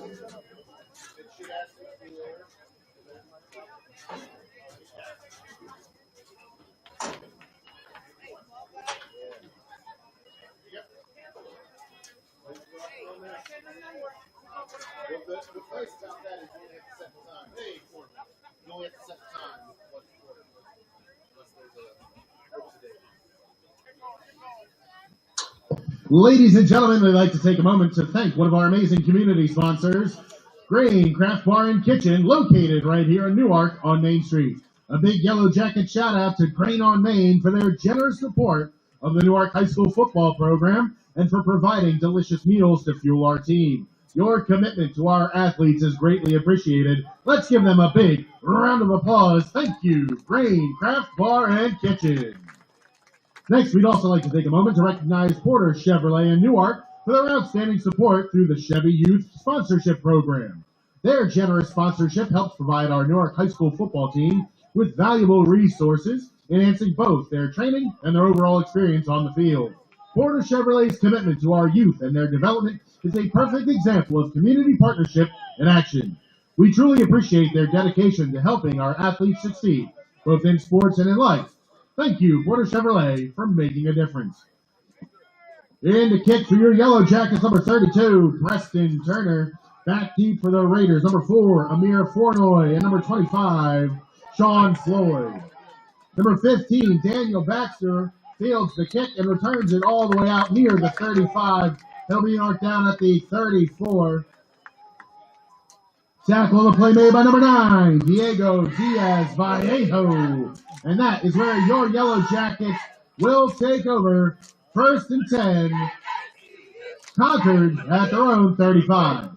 The place about that is you only have to set the time. Hey, you only have to set the time with one quarter. Unless there's a Ladies and gentlemen, we'd like to take a moment to thank one of our amazing community sponsors, Grain Craft Bar and Kitchen, located right here in Newark on Main Street. A big Yellow Jacket shout out to Grain on Main for their generous support of the Newark High School football program and for providing delicious meals to fuel our team. Your commitment to our athletes is greatly appreciated. Let's give them a big round of applause. Thank you, Grain Craft Bar and Kitchen. Next, we'd also like to take a moment to recognize Porter Chevrolet in Newark for their outstanding support through the Chevy Youth Sponsorship Program. Their generous sponsorship helps provide our Newark High School football team with valuable resources, enhancing both their training and their overall experience on the field. Porter Chevrolet's commitment to our youth and their development is a perfect example of community partnership in action. We truly appreciate their dedication to helping our athletes succeed, both in sports and in life. Thank you, Porter Chevrolet, for making a difference. In to kick for your Yellow Jackets, number 32, Preston Turner. Back deep for the Raiders, number 4, Amir Fornoy, and number 25, Sean Floyd. Number 15, Daniel Baxter, fields the kick and returns it all the way out near the 35. He'll be marked down at the 34. Tackle on the play made by number 9, Diego Diaz Vallejo. And that is where your Yellow Jackets will take over. 1st and 10. Concord at their own 35.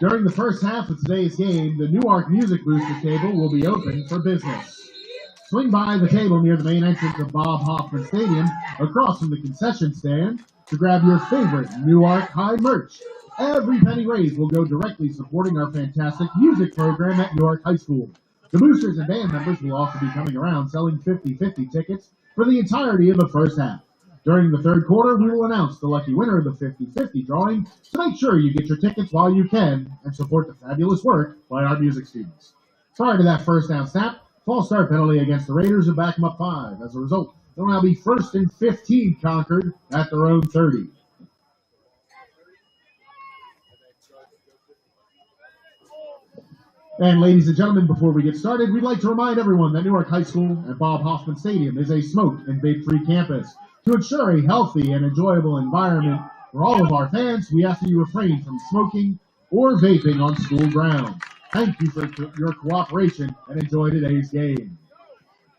During the first half of today's game, the Newark Music Booster table will be open for business. Swing by the table near the main entrance of Bob Hoffman Stadium, across from the concession stand, to grab your favorite Newark High merch. Every penny raised will go directly supporting our fantastic music program at Newark High School. The boosters and band members will also be coming around selling 50-50 tickets for the entirety of the first half. During the third quarter, we will announce the lucky winner of the 50-50 drawing, so make sure you get your tickets while you can and support the fabulous work by our music students. Prior to that first down snap, false start penalty against the Raiders will back them up 5. As a result, it will now be 1st and 15 Concord at their own 30. And ladies and gentlemen, before we get started, we'd like to remind everyone that Newark High School and Bob Hoffman Stadium is a smoke and vape-free campus. To ensure a healthy and enjoyable environment for all of our fans, we ask that you refrain from smoking or vaping on school grounds. Thank you for your cooperation and enjoy today's game.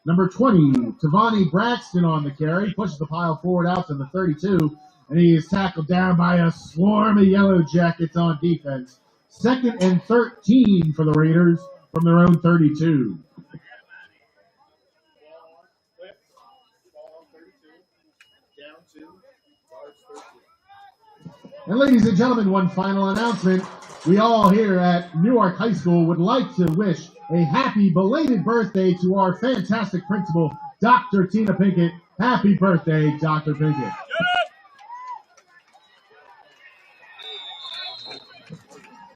Number 20, Tavani Braxton on the carry, pushes the pile forward out to the 32, and he is tackled down by a swarm of Yellow Jackets on defense. 2nd and 13 for the Raiders from their own 32. And ladies and gentlemen, one final announcement. We all here at Newark High School would like to wish a happy belated birthday to our fantastic principal, Dr. Tina Pinkett. Happy birthday, Dr. Pinkett.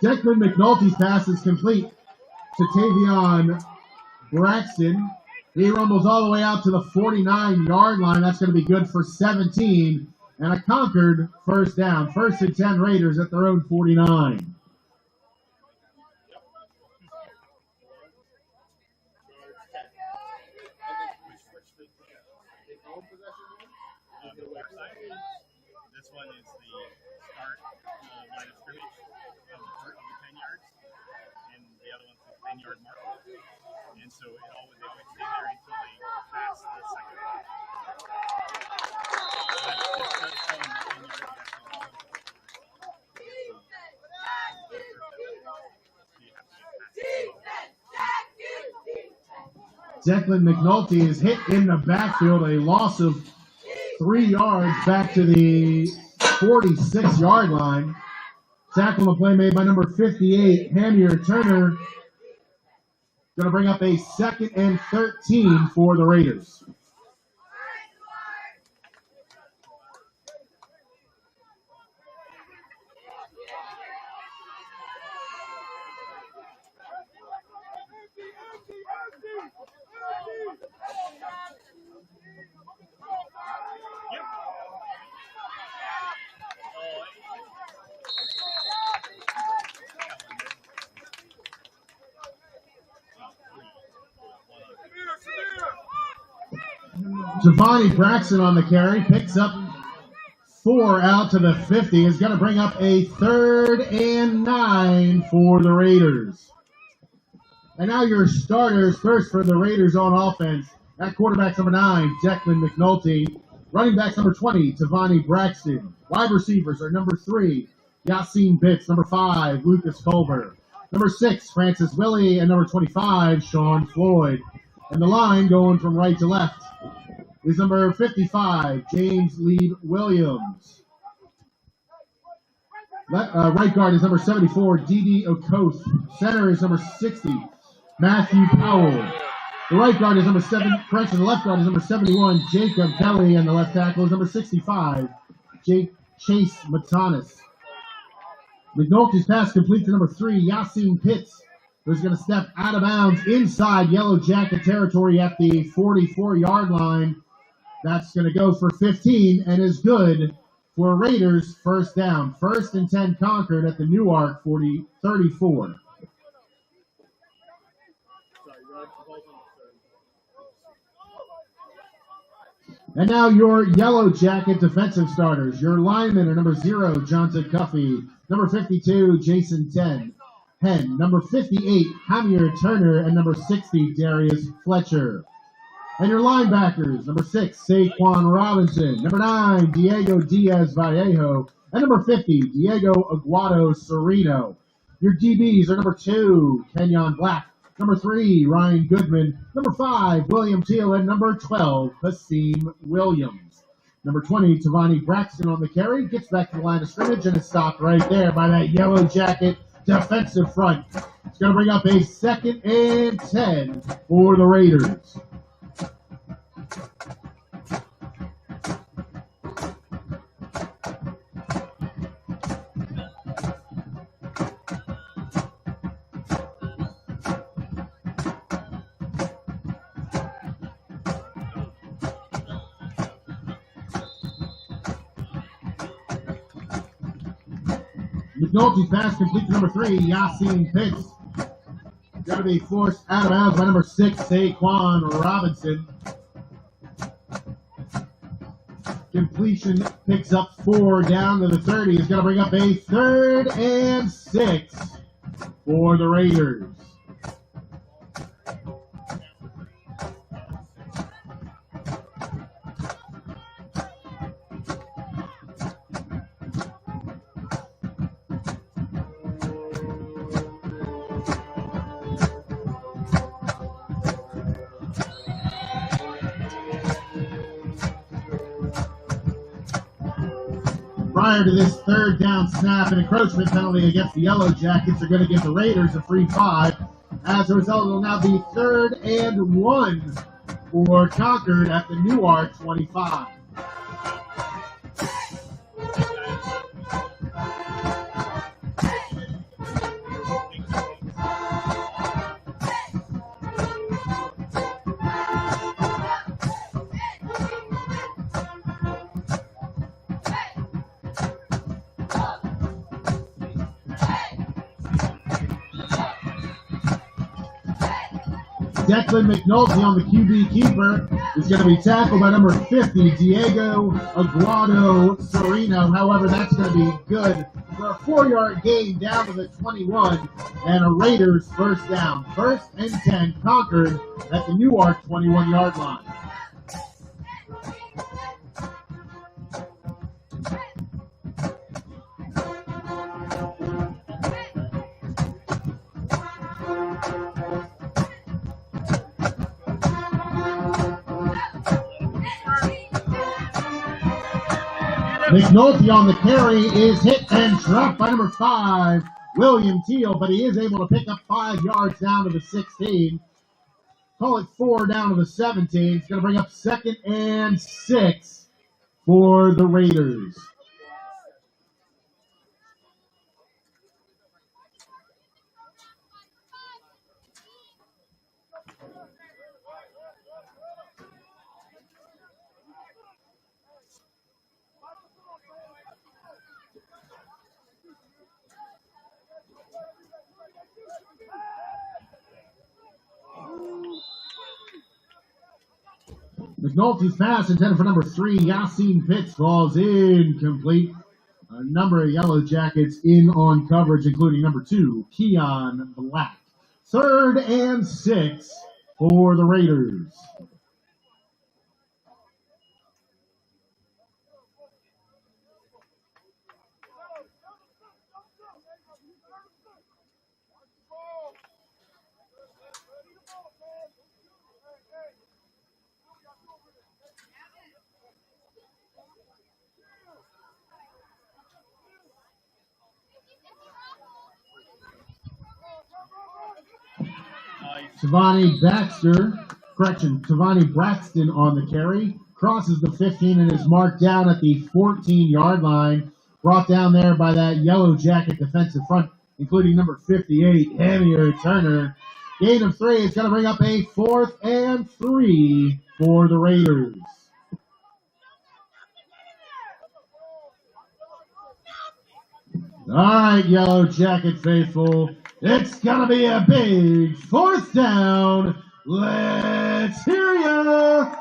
Declan McNulty's pass is complete to Tavion Braxton. He rumbles all the way out to the 49-yard line. That's going to be good for 17. And a Concord first down. 1st and 10 Raiders at their own 49. This one is the start line of scrimmage of the 10 yards, and the other one's the 10-yard mark. And so they always stay there until they pass the second line. Declan McNulty is hit in the backfield, a loss of 3 yards back to the 46-yard line. Tackle on the play made by number 58, Hamier Turner. Going to bring up a 2nd and 13 for the Raiders. Giovanni Braxton on the carry, picks up 4 out to the 50, is going to bring up a 3rd and 9 for the Raiders. And now your starters first for the Raiders on offense. At quarterback number 9, Declan McNulty. Running backs number 20, Giovanni Braxton. Wide receivers are number 3, Yassine Bitts. Number 5, Lucas Culver. Number 6, Francis Willie. And number 25, Sean Floyd. And the line going from right to left is number 55, James Lee Williams. Right guard is number 74, Didi Okoth. Center is number 60, Matthew Powell. The right guard is number 7, correction, the left guard is number 71, Jacob Kelly, and the left tackle is number 65, Chase Matanis. McNulty's pass complete to number 3, Yassine Pitts, who's going to step out of bounds inside Yellow Jacket territory at the 44-yard line. That's going to go for 15 and is good for Raiders first down. 1st and 10 Concord at the Newark 34. And now your Yellow Jacket defensive starters. Your linemen are number 0, Jonathan Cuffey. Number 52, Jason Henn. Number 58, Hamier Turner. And number 60, Darius Fletcher. And your linebackers, number 6, Saquon Robinson. Number 9, Diego Diaz Vallejo. And number 50, Diego Aguado Sereno. Your DBs are number 2, Kenyon Black. Number 3, Ryan Goodman. Number 5, William Teal. And number 12, Hasim Williams. Number 20, Giovanni Braxton on the carry. Gets back to the line of scrimmage and is stopped right there by that Yellow Jacket defensive front. It's going to bring up a 2nd and 10 for the Raiders. McNulty's pass complete to number 3, Yassine Pitts. Going to be forced out of bounds by number 6, Saquon Robinson. Completion picks up 4 down to the 30. Is going to bring up a 3rd and 6 for the Raiders. Prior to this 3rd down snap, an encroachment penalty against the Yellow Jackets are going to give the Raiders a free 5. As a result, it will now be 3rd and 1 for Concord at the Newark 25. Declan McNulty on the QB keeper is going to be tackled by number 50, Diego Aguado Sereno. However, that's going to be good for a 4-yard gain down to the 21 and a Raiders first down. 1st and 10 Concord at the Newark 21-yard line. McNulty on the carry is hit and dropped by number 5, William Teal, but he is able to pick up 5 yards down to the 16. Call it 4 down to the 17. It's going to bring up 2nd and 6 for the Raiders. McNulty's pass intended for number 3, Yassine Pitts, falls incomplete. A number of Yellow Jackets in on coverage, including number 2, Keon Black. 3rd and 6 for the Raiders. Tavani Braxton on the carry, crosses the 15 and is marked down at the 14-yard line. Brought down there by that Yellow Jacket defensive front, including number 58, Hamier Turner. Gain of 3 is going to bring up a 4th and 3 for the Raiders. All right, Yellow Jacket faithful. It's going to be a big 4th down. Let's hear ya.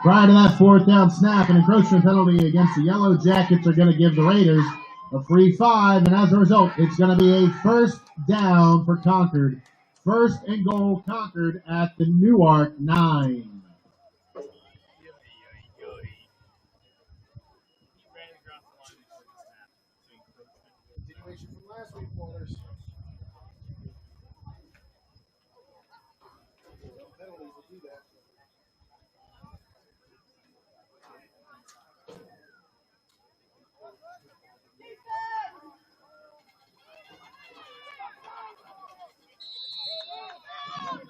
Prior to that 4th down snap, an encroachment penalty against the Yellow Jackets are going to give the Raiders a free 5, and as a result, it's going to be a 1st down for Concord. 1st and goal, Concord at the Newark 9. Continuation from last week, Waters. Penalties will do that.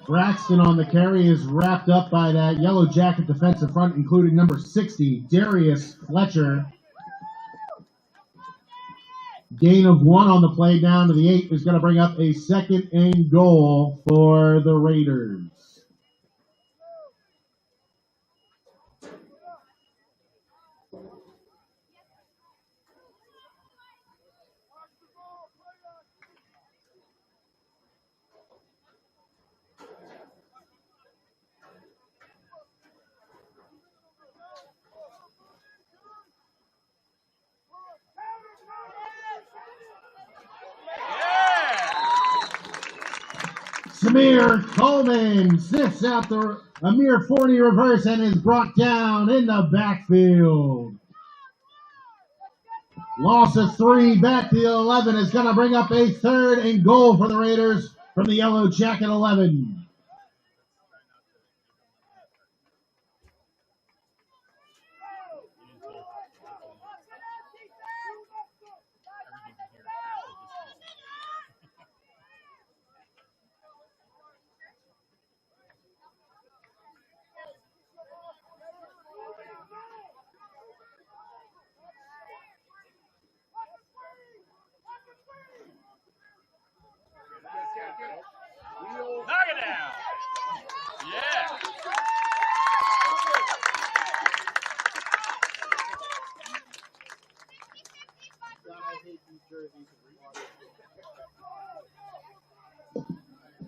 Braxton on the carry is wrapped up by that Yellow Jacket defensive front, including number 60, Darius Fletcher. Gain of 1 on the play down to the 8 is going to bring up a 2nd and goal for the Raiders. Samir Coleman sniffs out a mere 40 reverse and is brought down in the backfield. Loss of 3 back to the 11 is going to bring up a 3rd and goal for the Raiders from the Yellow Jacket 11. Knock it down. Yeah.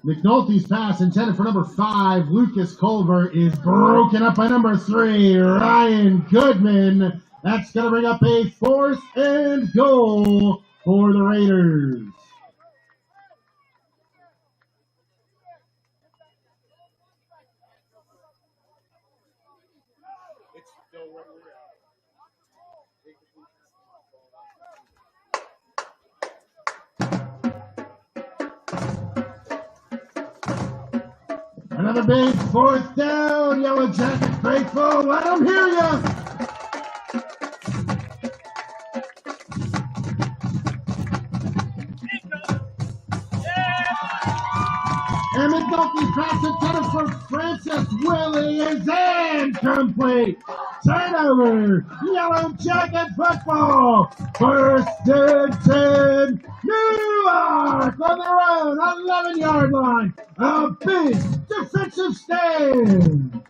McNulty's pass intended for number 5, Lucas Culver, is broken up by number 3, Ryan Goodman. That's going to bring up a 4th and goal for the Raiders. It's still where we're at. Another big fourth down. Yellow Jackets faithful. Let them hear you. And McNulty pass intended for Francis Willie is incomplete. Turnover. Yellow Jacket football. First and 10. Newark on their own 11-yard line. A big defensive stand.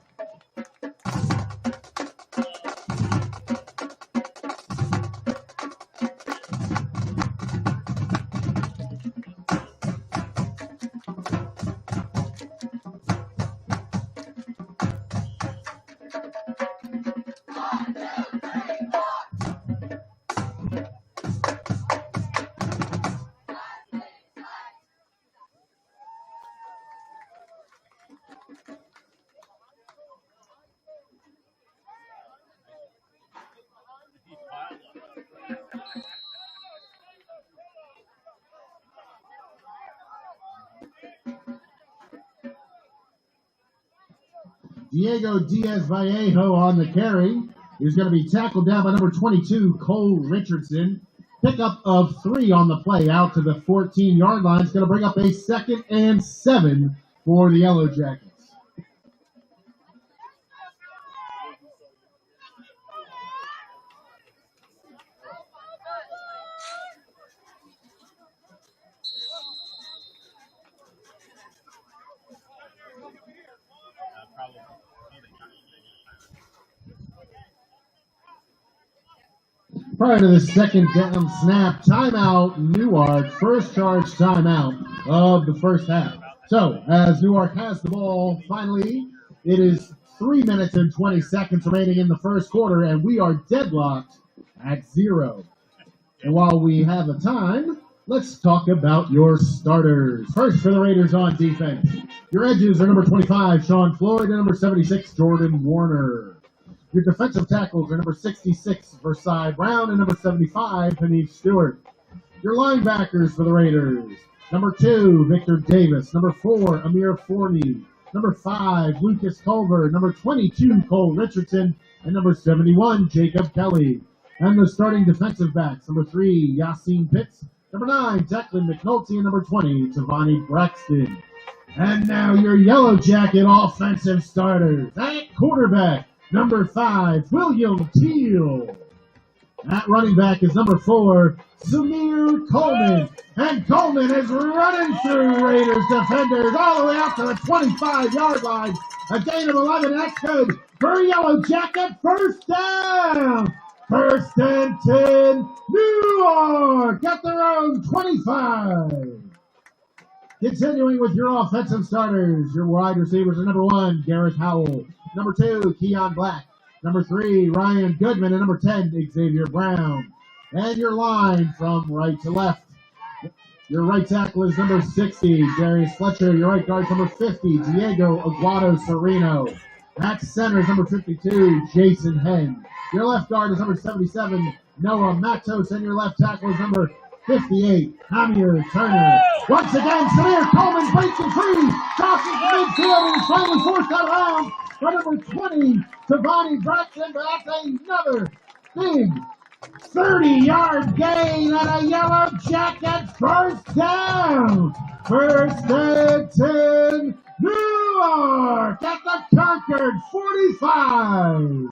Diego Diaz-Vallejo on the carry. He's going to be tackled down by number 22, Cole Richardson. Pickup of 3 on the play out to the 14-yard line. It's going to bring up a 2nd and 7 for the Yellow Jackets. Prior to the second down snap, timeout Newark, first charge timeout of the first half. So, as Newark has the ball, finally, it is 3 minutes and 20 seconds remaining in the first quarter, and we are deadlocked at 0. And while we have a time, let's talk about your starters. First for the Raiders on defense. Your edges are number 25, Sean Floyd, and number 76, Jordan Warner. Your defensive tackles are number 66, Versailles Brown, and number 75, Hanif Stewart. Your linebackers for the Raiders, number 2, Victor Davis, number 4, Amir Forney, number 5, Lucas Culver, number 22, Cole Richardson, and number 71, Jacob Kelly. And the starting defensive backs, number 3, Yassine Pitts, number 9, Declan McNulty, and number 20, Tavani Braxton. And now your Yellow Jacket offensive starters. At quarterback, number 5, William Teal. At running back is number 4, Samir Coleman. And Coleman is running through Raiders defenders all the way out to the 25-yard line. A gain of 11. That's good for Yellow Jacket. First down. First and 10. Newark at their own 25. Continuing with your offensive starters, your wide receivers are number 1, Garrett Howell. Number 2, Keon Black. Number 3, Ryan Goodman. And number 10, Xavier Brown. And your line from right to left. Your right tackle is number 60, Darius Fletcher. Your right guard is number 50, Diego Aguado Sereno. At center is number 52, Jason Henn. Your left guard is number 77, Noah Matos. And your left tackle is number 58, Amir Turner. Once again, Samir Coleman breaks it free, crosses the midfield, and is finally forced out of bounds by number 20, Tavani Braxton. But that's another big 30-yard gain and a Yellow Jacket first down. First and 10, Newark at the Concord 45.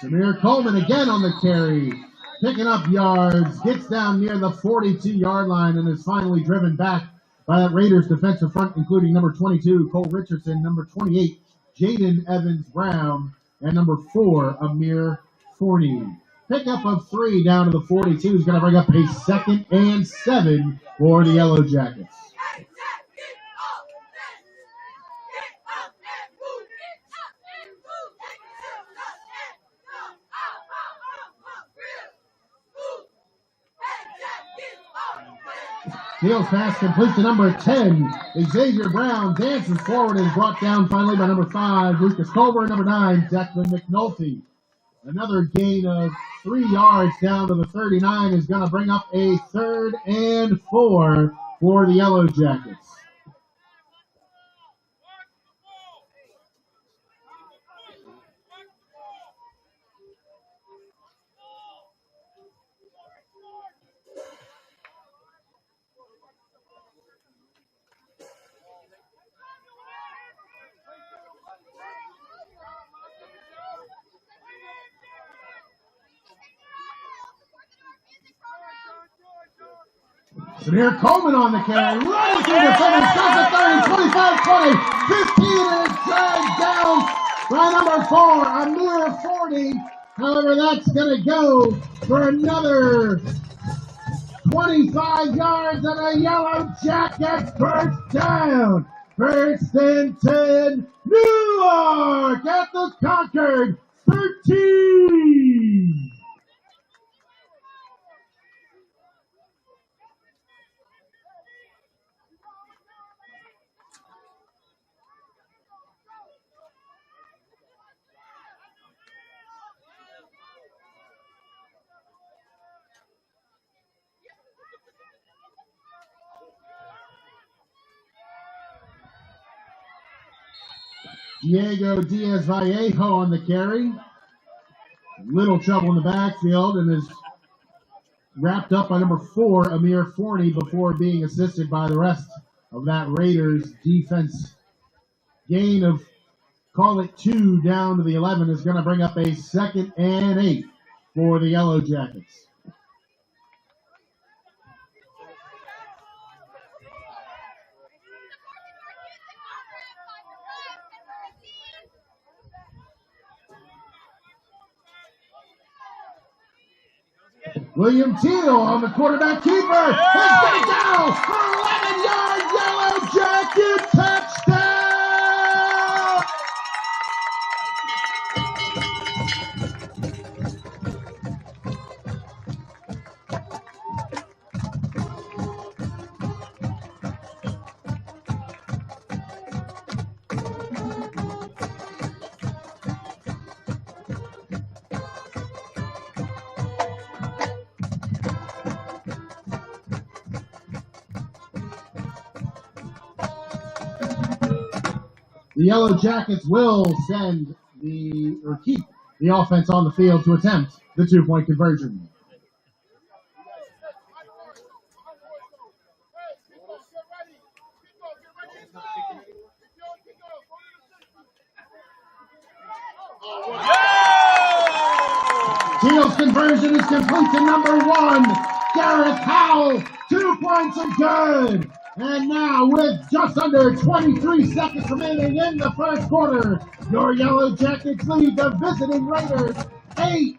Samir Coleman again on the carry, picking up yards, gets down near the 42-yard line, and is finally driven back by that Raiders defensive front, including number 22, Cole Richardson, number 28, Jaden Evans Brown, and number 4, Amir Forney. Pickup of 3 down to the 42 is going to bring up a 2nd and 7 for the Yellow Jackets. Steals pass complete to number 10. Xavier Brown dances forward and is brought down finally by number 5, Lucas Culver, and number 9, Declan McNulty. Another gain of 3 yards down to the 39 is going to bring up a 3rd and 4 for the Yellow Jackets. Samir Coleman on the carry, running through the center, stops at 30, 25, 20, 15, and is dragged down by number 4, Amir 40. However, that's going to go for another 25 yards and a Yellow Jackets first down. First and 10, Newark at the Concord 13. Diego Diaz-Vallejo on the carry. Little trouble in the backfield and is wrapped up by number 4, Amir 40, before being assisted by the rest of that Raiders defense. Gain of, call it 2 down to the 11 is going to bring up a 2nd and 8 for the Yellow Jackets. William Teal on the quarterback keeper. It's going to go for 11-yard Yellow Jacket touchdown! The Yellow Jackets will keep the offense on the field to attempt the 2-point conversion. Teal's conversion is complete to number 1, Gareth Howell. 2 points are good. And now, with just under 23 seconds remaining in the first quarter, your Yellow Jackets lead the visiting Raiders 8-0.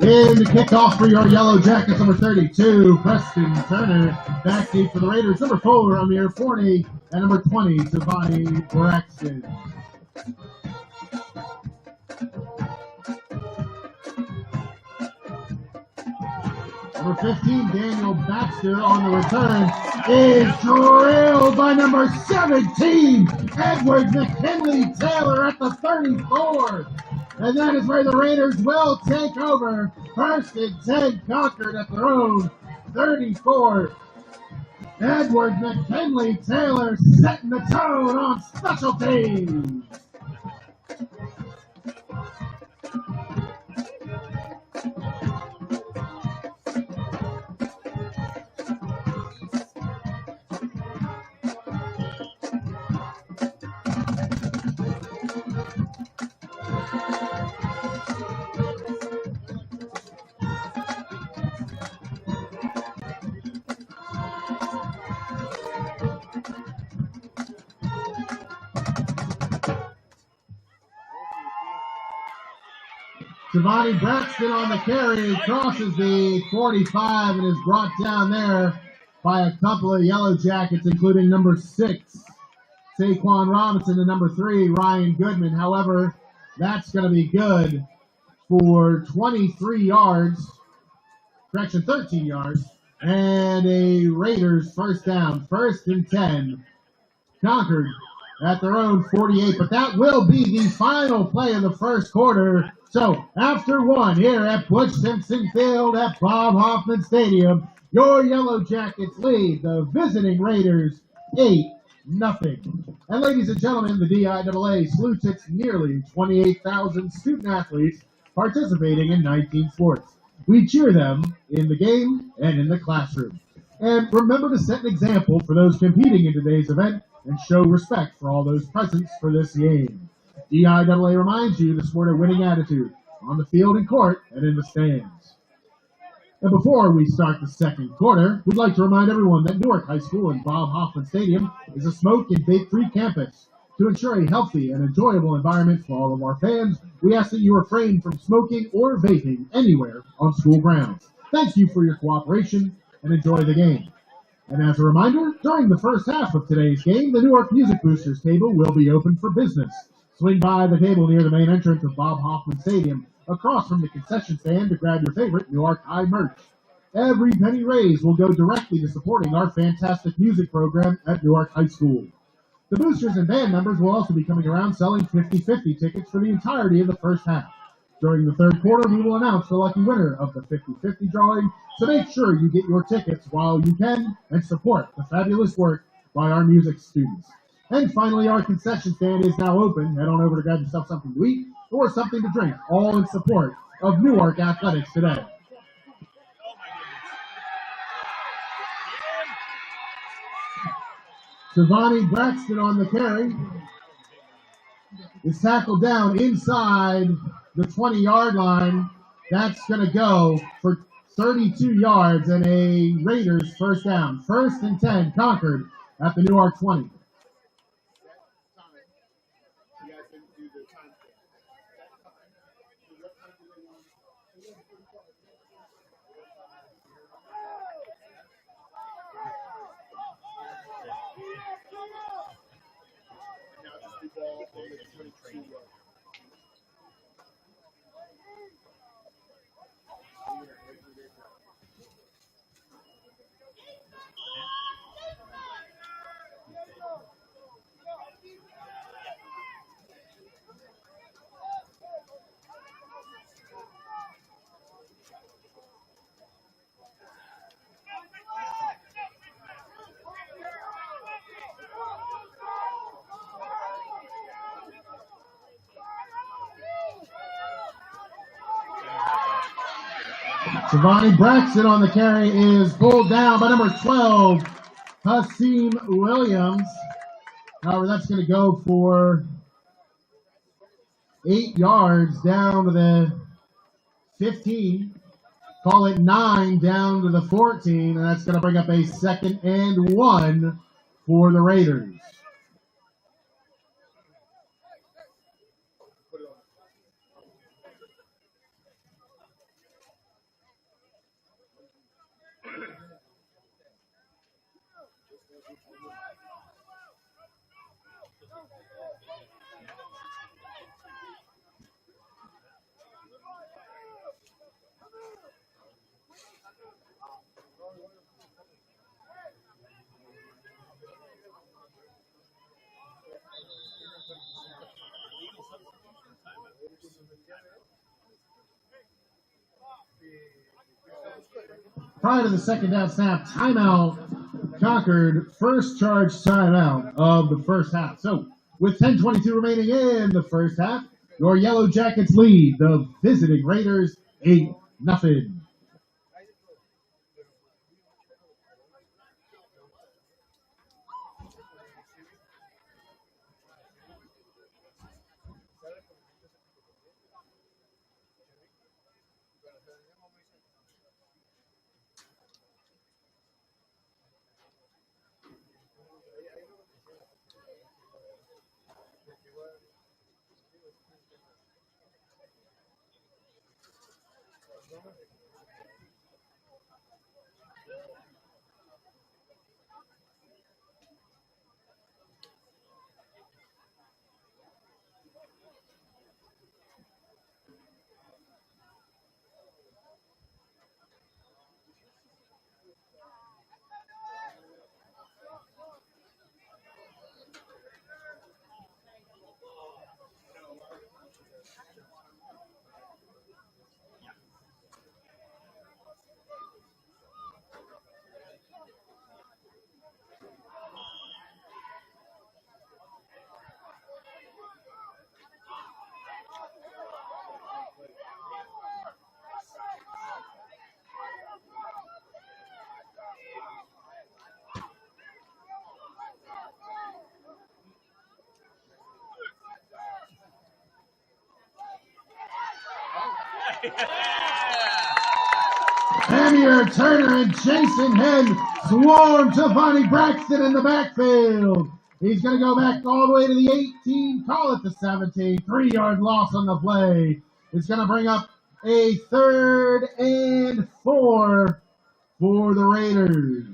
In the kickoff for your Yellow Jackets, number 32, Preston Turner. Back deep for the Raiders, number 4, Amir 40, and number 20, Tavani Braxton. Number 15, Daniel Baxter on the return is drilled by number 17, Edward McKinley Taylor at the 34. And that is where the Raiders will take over. First and 10, Concord at their own 34. Edward McKinley Taylor setting the tone on special teams. Shivani Braxton on the carry, crosses the 45 and is brought down there by a couple of Yellow Jackets, including number 6, Saquon Robinson, and number 3, Ryan Goodman. However, that's going to be good for 23 yards, 13 yards, and a Raiders first down, 1st and 10. Concord at their own 48, but that will be the final play of the first quarter. So after one here at Butch Simpson Field at Bob Hoffman Stadium, your Yellow Jackets lead the visiting Raiders 8-0. And ladies and gentlemen, the DIAA salutes its nearly 28,000 student athletes participating in 19 sports. We cheer them in the game and in the classroom. And remember to set an example for those competing in today's event and show respect for all those present for this game. DIAA reminds you to sport a winning attitude on the field and court and in the stands. And before we start the second quarter, we'd like to remind everyone that Newark High School and Bob Hoffman Stadium is a smoke and vape-free campus. To ensure a healthy and enjoyable environment for all of our fans, we ask that you refrain from smoking or vaping anywhere on school grounds. Thank you for your cooperation and enjoy the game. And as a reminder, during the first half of today's game, the Newark Music Boosters table will be open for business. Swing by the table near the main entrance of Bob Hoffman Stadium, across from the concession stand, to grab your favorite Newark High merch. Every penny raised will go directly to supporting our fantastic music program at Newark High School. The boosters and band members will also be coming around selling 50-50 tickets for the entirety of the first half. During the third quarter, we will announce the lucky winner of the 50-50 drawing, so make sure you get your tickets while you can and support the fabulous work by our music students. And finally, our concession stand is now open. Head on over to grab yourself something to eat or something to drink, all in support of Newark Athletics today. Shivani Braxton on the carry is tackled down inside the 20-yard line. That's going to go for 32 yards and a Raiders first down. 1st and 10, Concord at the Newark 20. Shivani Braxton on the carry is pulled down by number 12, Hasim Williams. However, that's going to go for 8 yards down to the 15. Call it 9 down to the 14, and that's going to bring up a 2nd and 1 for the Raiders. Prior to the second down snap, timeout, Concord, first charge timeout of the first half. So, with 10:22 remaining in the first half, your Yellow Jackets lead the visiting Raiders 8-0. Amir Turner and Jason Henn swarm to Vonnie Braxton in the backfield. He's going to go back all the way to the 18, call it the 17. 3-yard loss on the play. It's going to bring up a 3rd and 4 for the Raiders.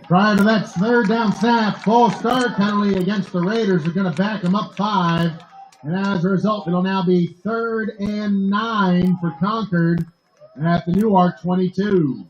Prior to that 3rd down snap, false start penalty against the Raiders are going to back them up 5. And as a result, it'll now be 3rd and 9 for Concord at the Newark 22.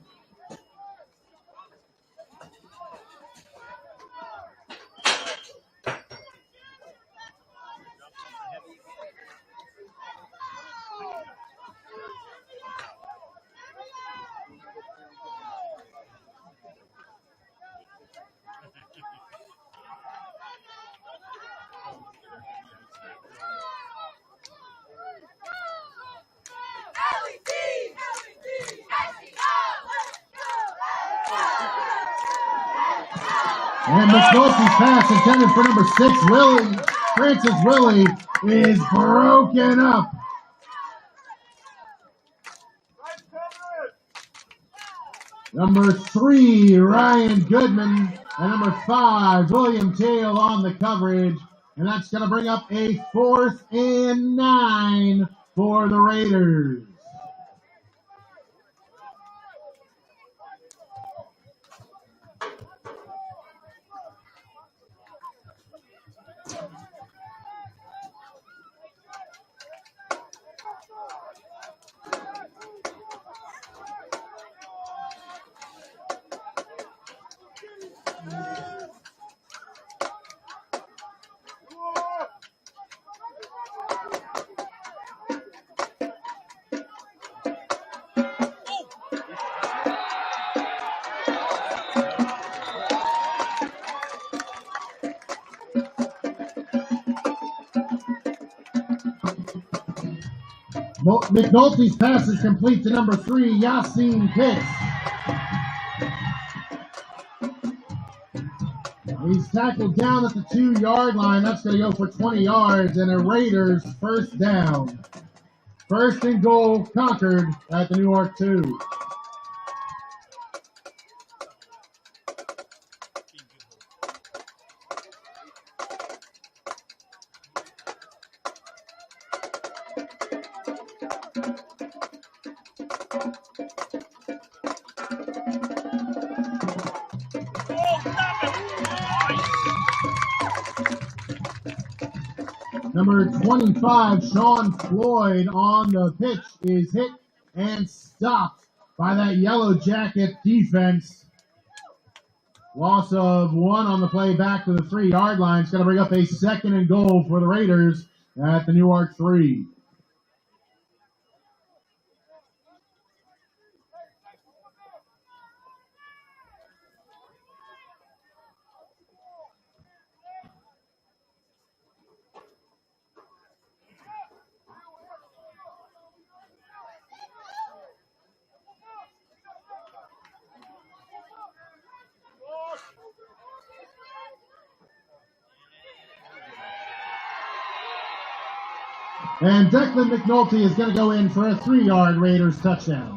And McNulty's pass intended for number 6, Francis Willie, is broken up. Number 3, Ryan Goodman, and number 5, William Tail on the coverage. And that's going to bring up a 4th and 9 for the Raiders. McNulty's pass is complete to number 3, Yassine Pitts. He's tackled down at the 2-yard line. That's going to go for 20 yards and a Raiders 1st down. 1st and goal, Concord at the Newark 2. Number 25, Sean Floyd on the pitch is hit and stopped by that Yellow Jacket defense. Loss of 1 on the play back to the 3-yard line. It's going to bring up a 2nd and goal for the Raiders at the Newark 3. And Declan McNulty is going to go in for a 3-yard Raiders touchdown.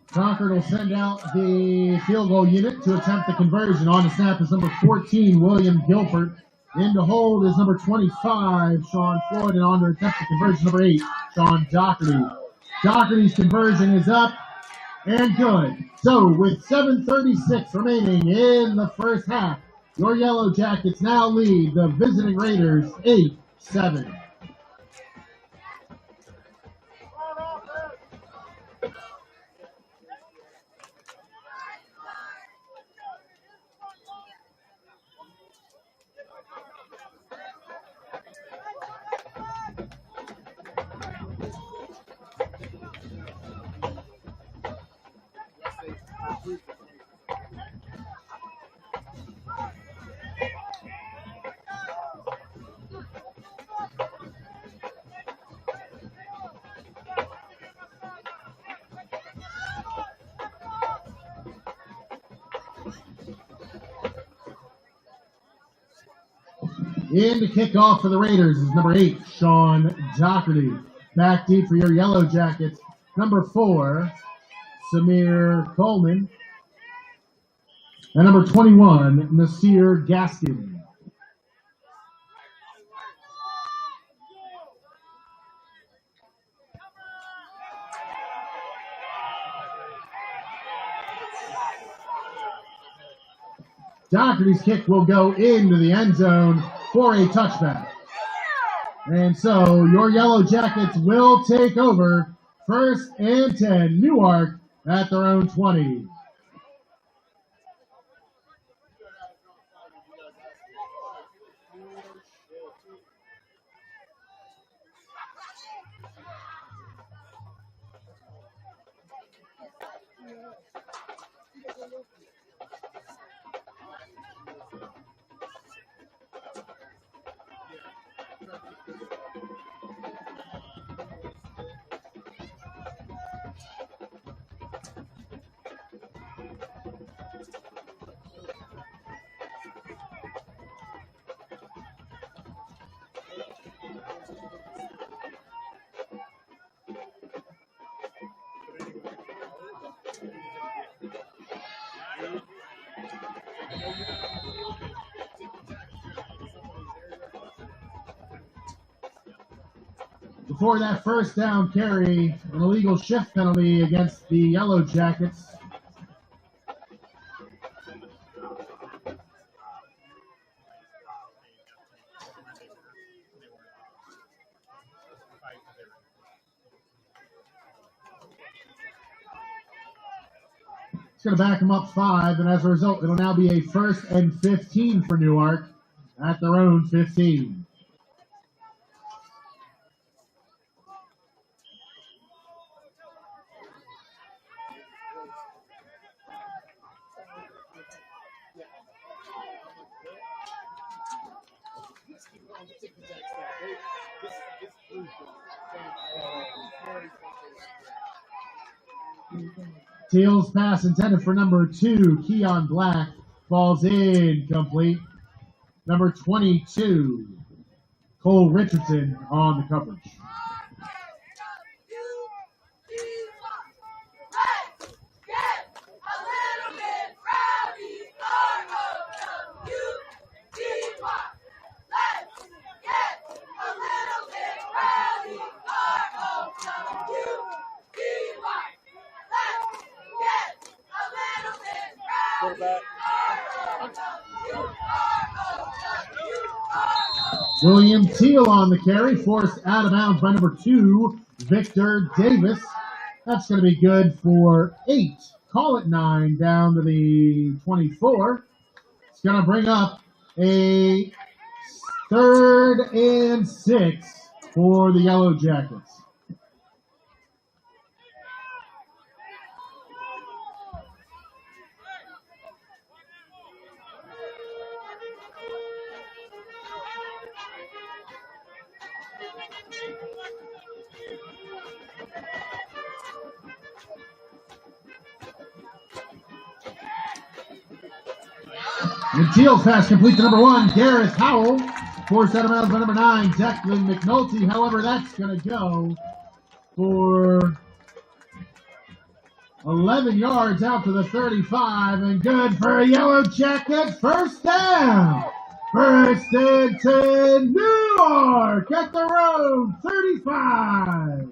Concord will send out the field goal unit to attempt the conversion. On the snap is number 14, William Gilbert. In to hold is number 25, Sean Floyd. And on to attempt the conversion, number 8, Sean Doherty. Doherty's conversion is up and good. So with 7:36 remaining in the first half, your Yellow Jackets now lead the visiting Raiders 8-7. In to kick off for the Raiders is number 8, Sean Doherty. Back deep for your Yellow Jackets, number 4, Samir Coleman. And number 21, Nasir Gaskin. Doherty's kick will go into the end zone for a touchback. And so your Yellow Jackets will take over 1st and 10, Newark at their own 20. Before that first down carry, an illegal shift penalty against the Yellow Jackets. It's going to back them up 5, and as a result, it'll now be a 1st and 15 for Newark at their own 15. Teal's pass intended for number 2, Keon Black, falls incomplete. Number 22, Cole Richardson on the coverage. William Teal on the carry, forced out of bounds by number 2, Victor Davis. That's going to be good for 8. Call it 9 down to the 24. It's going to bring up a 3rd and 6 for the Yellow Jackets. And Teal's pass complete to number 1, Gareth Howell. Forced out of bounds by number 9, Declan McNulty. However, that's going to go for 11 yards out to the 35, and good for a Yellow Jacket first down. First and 10, Newark at the road, 35.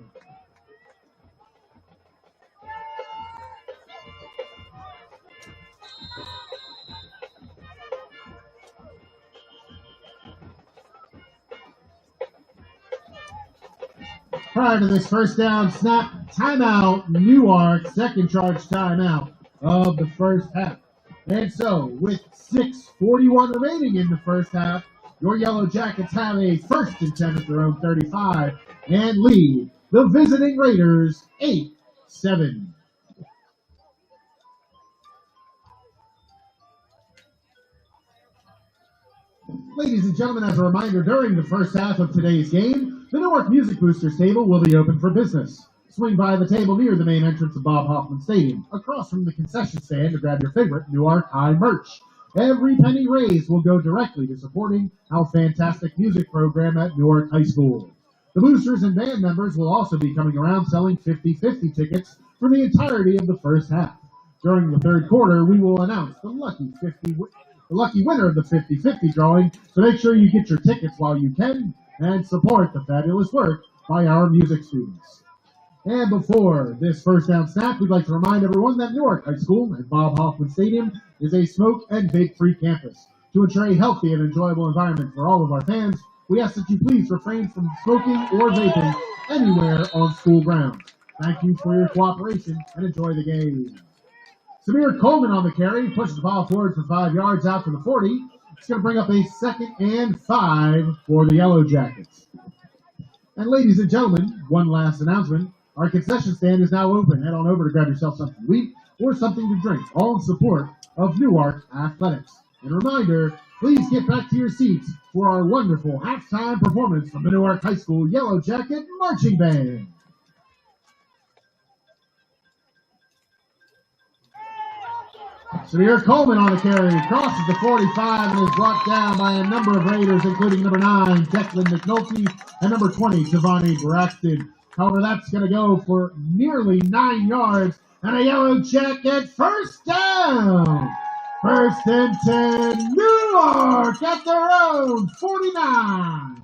Prior to this first down snap, timeout, Newark, second charge timeout of the first half. And so, with 6:41 remaining in the first half, your Yellow Jackets have a first and 10 at their own 35 and lead the visiting Raiders 8-7. Ladies and gentlemen, as a reminder, during the first half of today's game, the Newark Music Boosters table will be open for business. Swing by the table near the main entrance of Bob Hoffman Stadium, across from the concession stand to grab your favorite Newark High merch. Every penny raised will go directly to supporting our fantastic music program at Newark High School. The boosters and band members will also be coming around selling 50-50 tickets for the entirety of the first half. During the third quarter, we will announce the lucky winner of the 50-50 drawing, so make sure you get your tickets while you can and support the fabulous work by our music students. And before this first down snap, we'd like to remind everyone that Newark High School and Bob Hoffman Stadium is a smoke and vape-free campus. To ensure a healthy and enjoyable environment for all of our fans, we ask that you please refrain from smoking or vaping anywhere on school grounds. Thank you for your cooperation and enjoy the game. Samir Coleman on the carry, pushes the ball forward for 5 yards out to the 40. It's going to bring up a 2nd and 5 for the Yellow Jackets. And ladies and gentlemen, one last announcement. Our concession stand is now open. Head on over to grab yourself something to eat or something to drink, all in support of Newark Athletics. And a reminder, please get back to your seats for our wonderful halftime performance from the Newark High School Yellow Jacket Marching Band. Samir Coleman on the carry, crosses the 45 and is brought down by a number of Raiders, including number 9, Declan McNulty, and number 20, Giovanni Braxton. However, that's going to go for nearly 9 yards and a Yellow Jacket first down. First and 10, Newark at their own 49.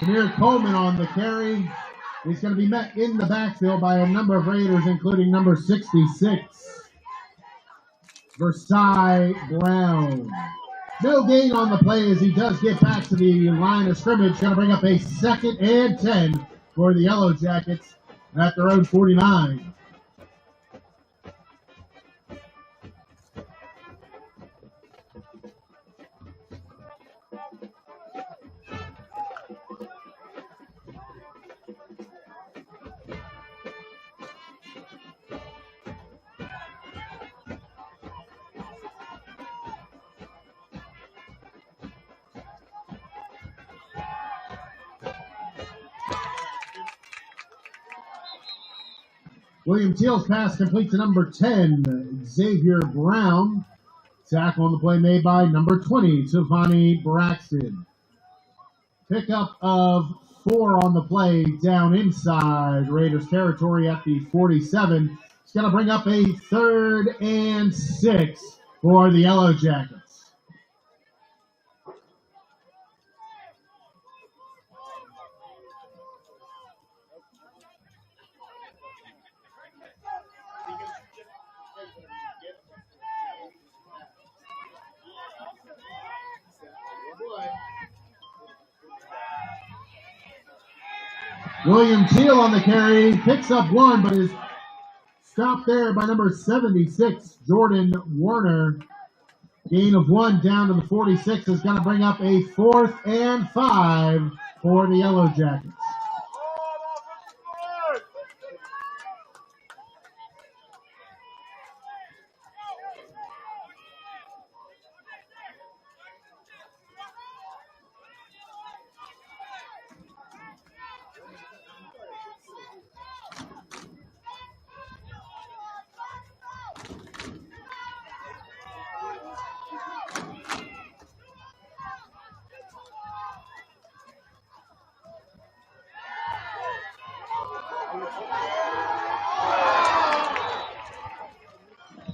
Samir Coleman on the carry. He's going to be met in the backfield by a number of Raiders, including number 66, Versailles Brown. No gain on the play as he does get back to the line of scrimmage. Going to bring up a 2nd and 10 for the Yellow Jackets at their own 49. William Teal's pass complete to number 10, Xavier Brown. Tackle on the play made by number 20, Giovanni Braxton. Pickup of 4 on the play down inside Raiders territory at the 47. It's going to bring up a 3rd and 6 for the Yellow Jackets. William Teal on the carry, picks up 1, but is stopped there by number 76, Jordan Warner. Gain of 1 down to the 46 is going to bring up a 4th and 5 for the Yellow Jackets.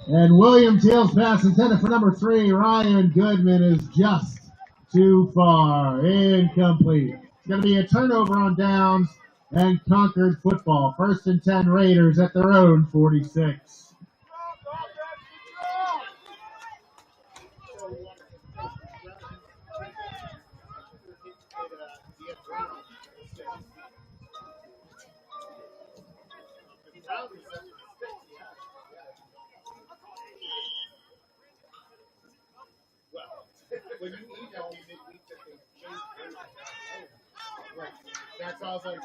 And William Teal's pass intended for number 3, Ryan Goodman, is just too far. Incomplete. It's going to be a turnover on downs and Concord football. 1st and 10 Raiders at their own 46. When you eat that, you make meat that they change. Right. That's all I was like,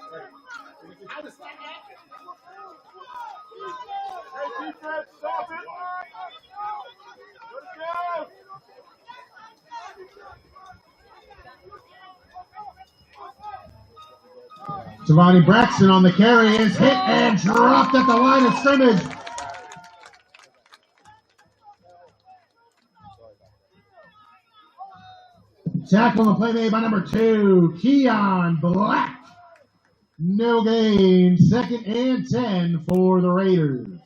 how does that happen? Hey, defense, stop it! Let's go! Giovanni Braxton on the carry is hit and dropped at the line of scrimmage. Tackle and play made by number 2, Keon Black. No gain. 2nd and 10 for the Raiders.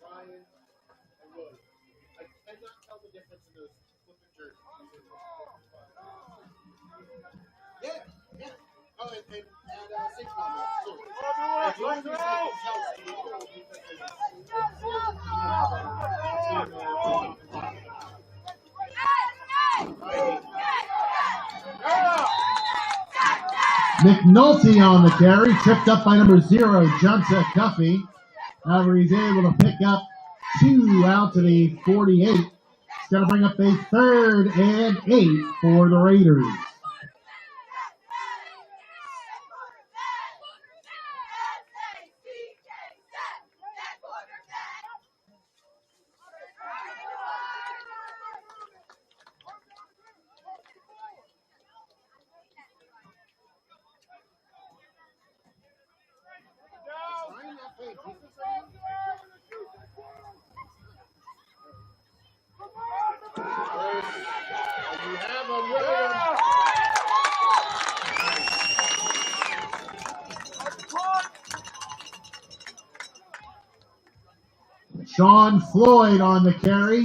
Ryan and William. I cannot tell the difference in those flipping jerseys. Yeah. Oh, and 6 moments too. As long as they can McNulty on the carry, tripped up by number 0, Junta Cuffey. However, he's able to pick up 2 out to the 48. It's going to bring up a 3rd and 8 for the Raiders. You have a William. Sean Floyd on the carry.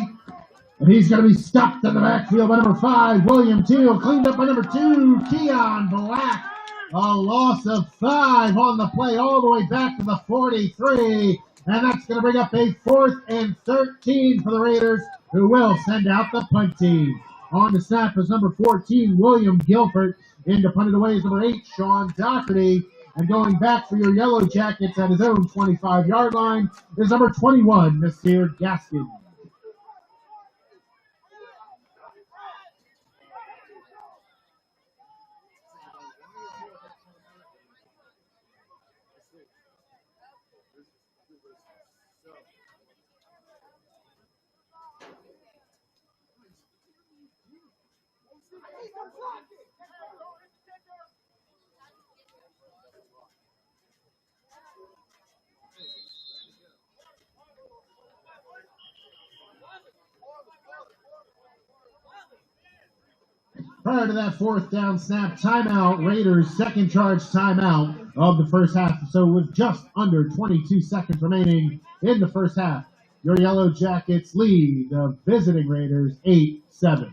And he's going to be stopped in the backfield by number 5, William Teal. Cleaned up by number 2, Keon Black. A loss of 5 on the play all the way back to the 43. And that's going to bring up a 4th and 13 for the Raiders, who will send out the punt team. On the snap is number 14, William Guilford. In to punt it away is number 8, Sean Doherty. And going back for your Yellow Jackets at his own 25-yard line is number 21, Nasir Gaskin. Prior to that 4th down snap, timeout, Raiders' second charge timeout of the first half. So with just under 22 seconds remaining in the first half, your Yellow Jackets lead the visiting Raiders 8-7.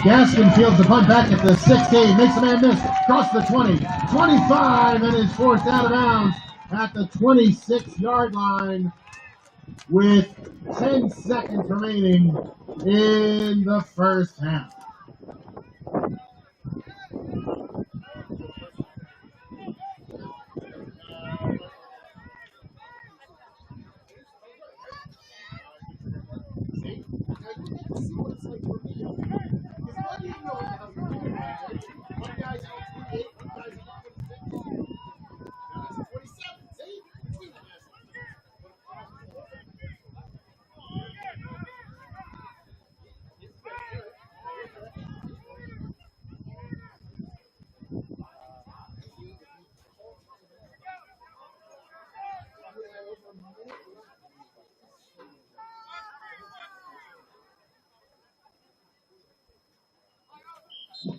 Gaskin fields the punt back at the 16, makes a man miss, across the 20, 25, and is forced out of bounds at the 26-yard line with 10 seconds remaining in the first half.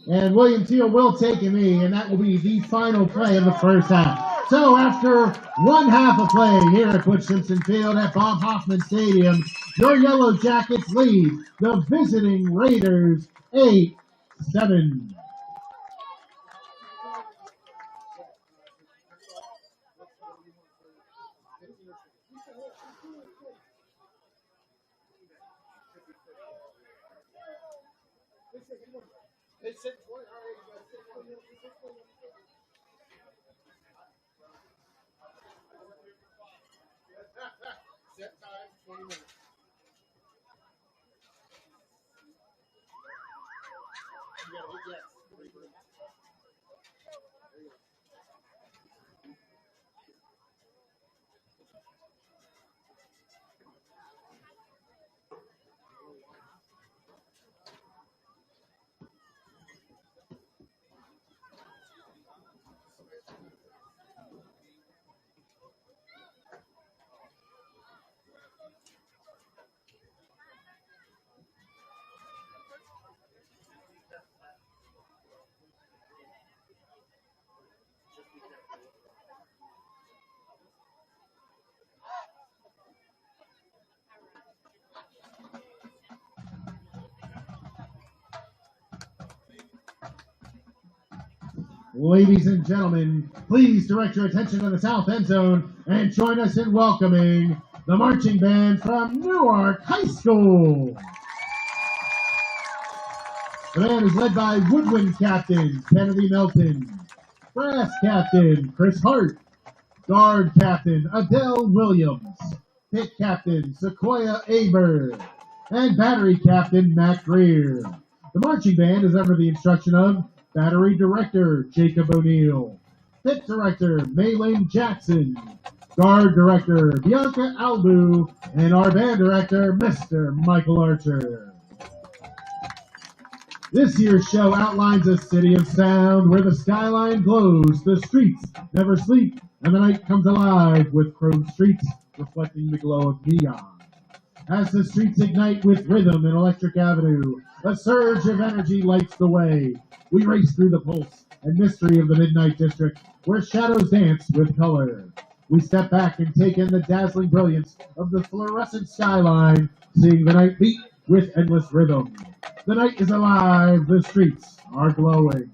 And William Teal will take a knee, and that will be the final play of the first half. So after one half of play here at Butch Simpson Field at Bob Hoffman Stadium, your Yellow Jackets lead the visiting Raiders 8-7. Set time 20 minutes. You gotta hit yes. Ladies and gentlemen, please direct your attention to the south end zone and join us in welcoming the marching band from Newark High School. The band is led by woodwind captain Kennedy Melton, brass captain Chris Hart, guard captain Adele Williams, pit captain Sequoia Aber, and battery captain Matt Greer. The marching band is under the instruction of Battery Director Jacob O'Neill, Pit Director Maylin Jackson, Guard Director Bianca Albu, and our Band Director Mr. Michael Archer. This year's show outlines a city of sound where the skyline glows, the streets never sleep, and the night comes alive with chrome streets reflecting the glow of neon. As the streets ignite with rhythm in Electric Avenue, a surge of energy lights the way. We race through the pulse and mystery of the Midnight District, where shadows dance with color. We step back and take in the dazzling brilliance of the fluorescent skyline, seeing the night beat with endless rhythm. The night is alive, the streets are glowing.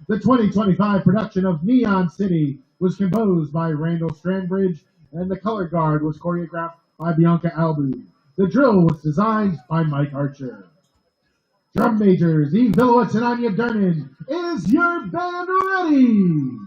The 2025 production of Neon City was composed by Randall Strandbridge, and the color guard was choreographed by Bianca Albu. The drill was designed by Mike Archer. Drum majors Eve Billowitz and Anya Dernan. Is your band ready?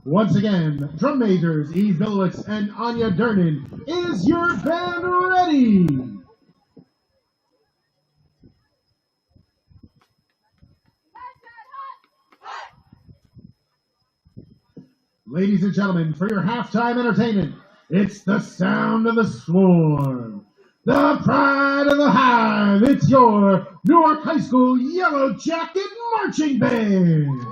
Once again, drum majors Eve Bilowitz and Anya Dernan. Is your band ready? Ladies and gentlemen, for your halftime entertainment, it's the sound of the swarm, the pride of the hive. It's your Newark High School Yellow Jacket Marching Band.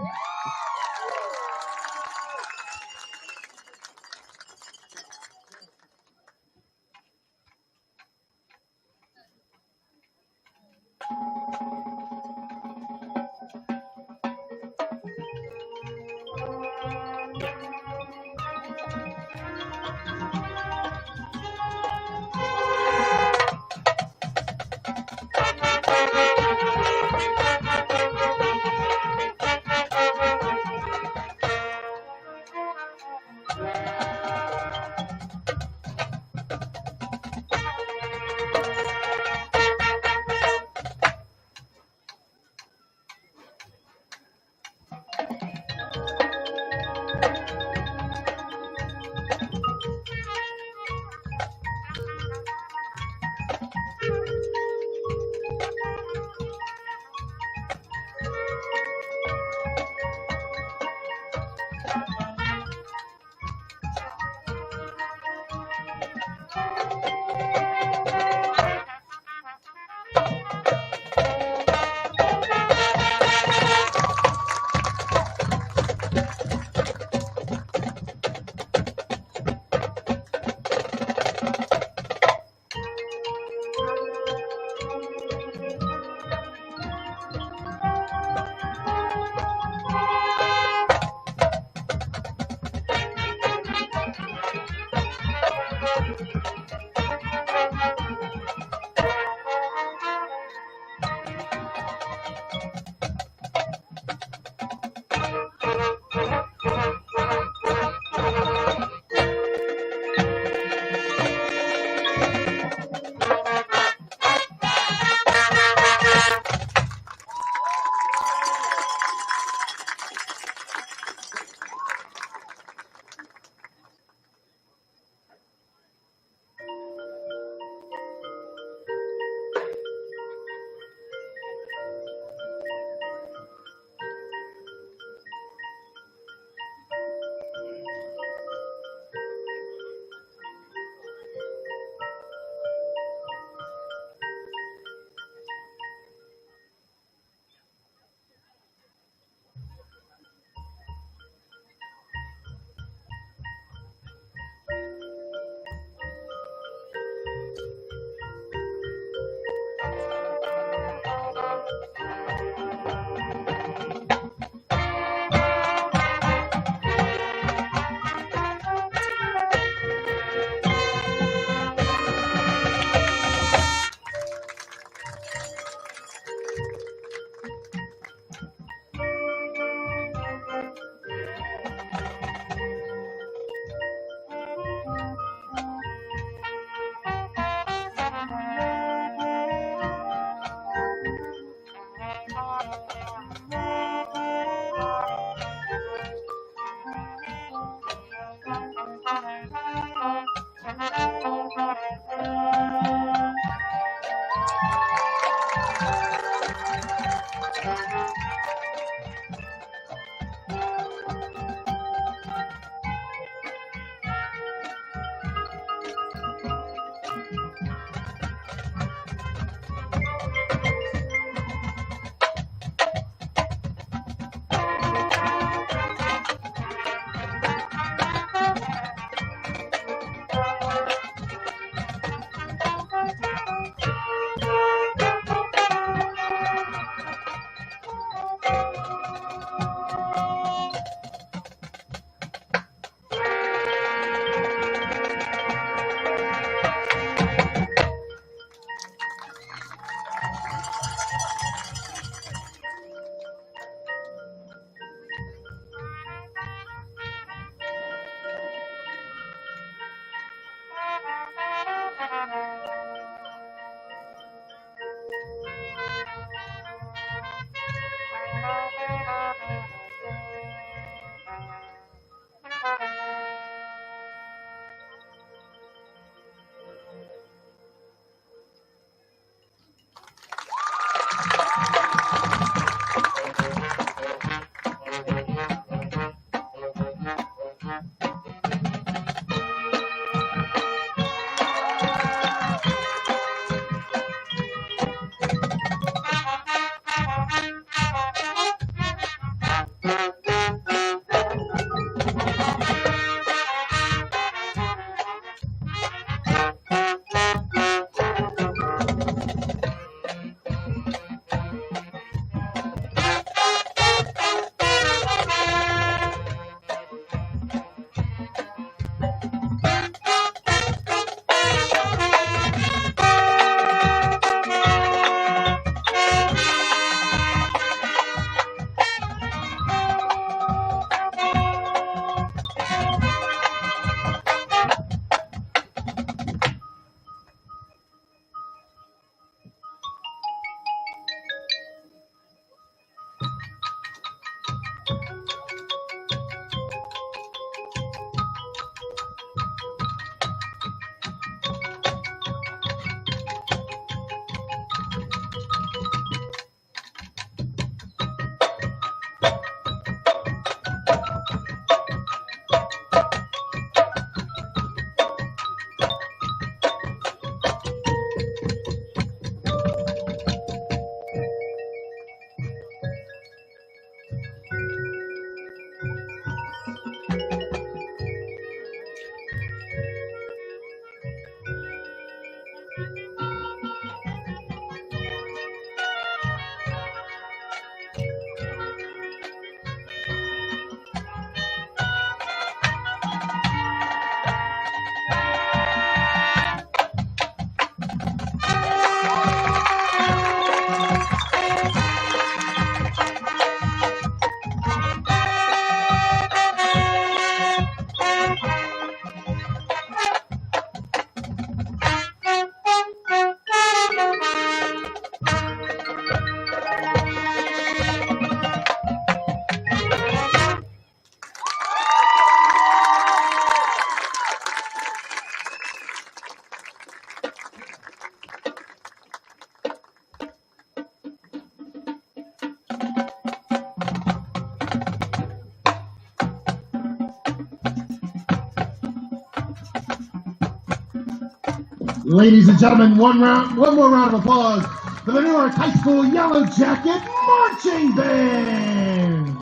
Ladies and gentlemen, one more round of applause for the Newark High School Yellow Jacket Marching Band.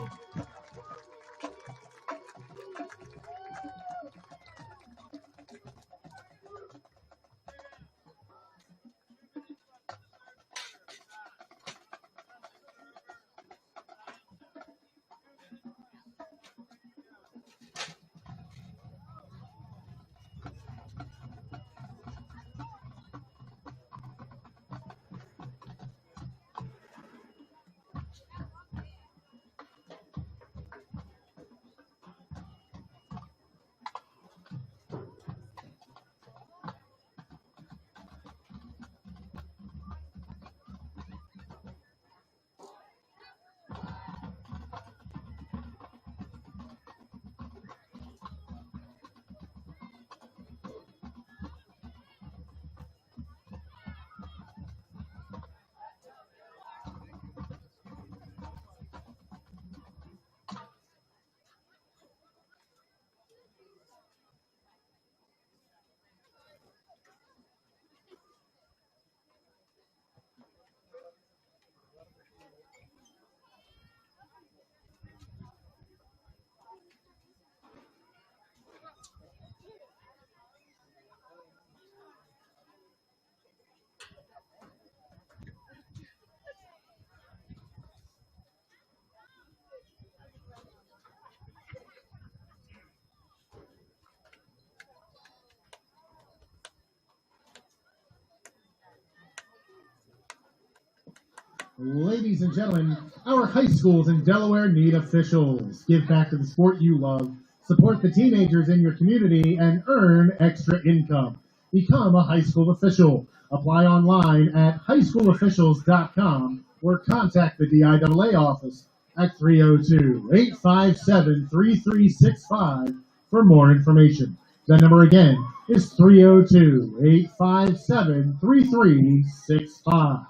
Ladies and gentlemen, our high schools in Delaware need officials. Give back to the sport you love, support the teenagers in your community, and earn extra income. Become a high school official. Apply online at highschoolofficials.com or contact the DIAA office at 302-857-3365 for more information. That number again is 302-857-3365.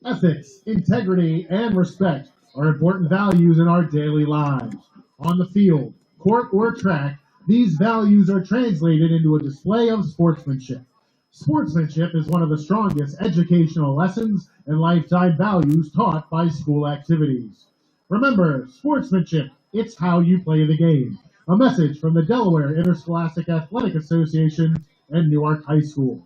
Ethics, integrity, and respect are important values in our daily lives. On the field, court, or track, these values are translated into a display of sportsmanship. Sportsmanship is one of the strongest educational lessons and lifetime values taught by school activities. Remember, sportsmanship, it's how you play the game. A message from the Delaware Interscholastic Athletic Association and Newark High School.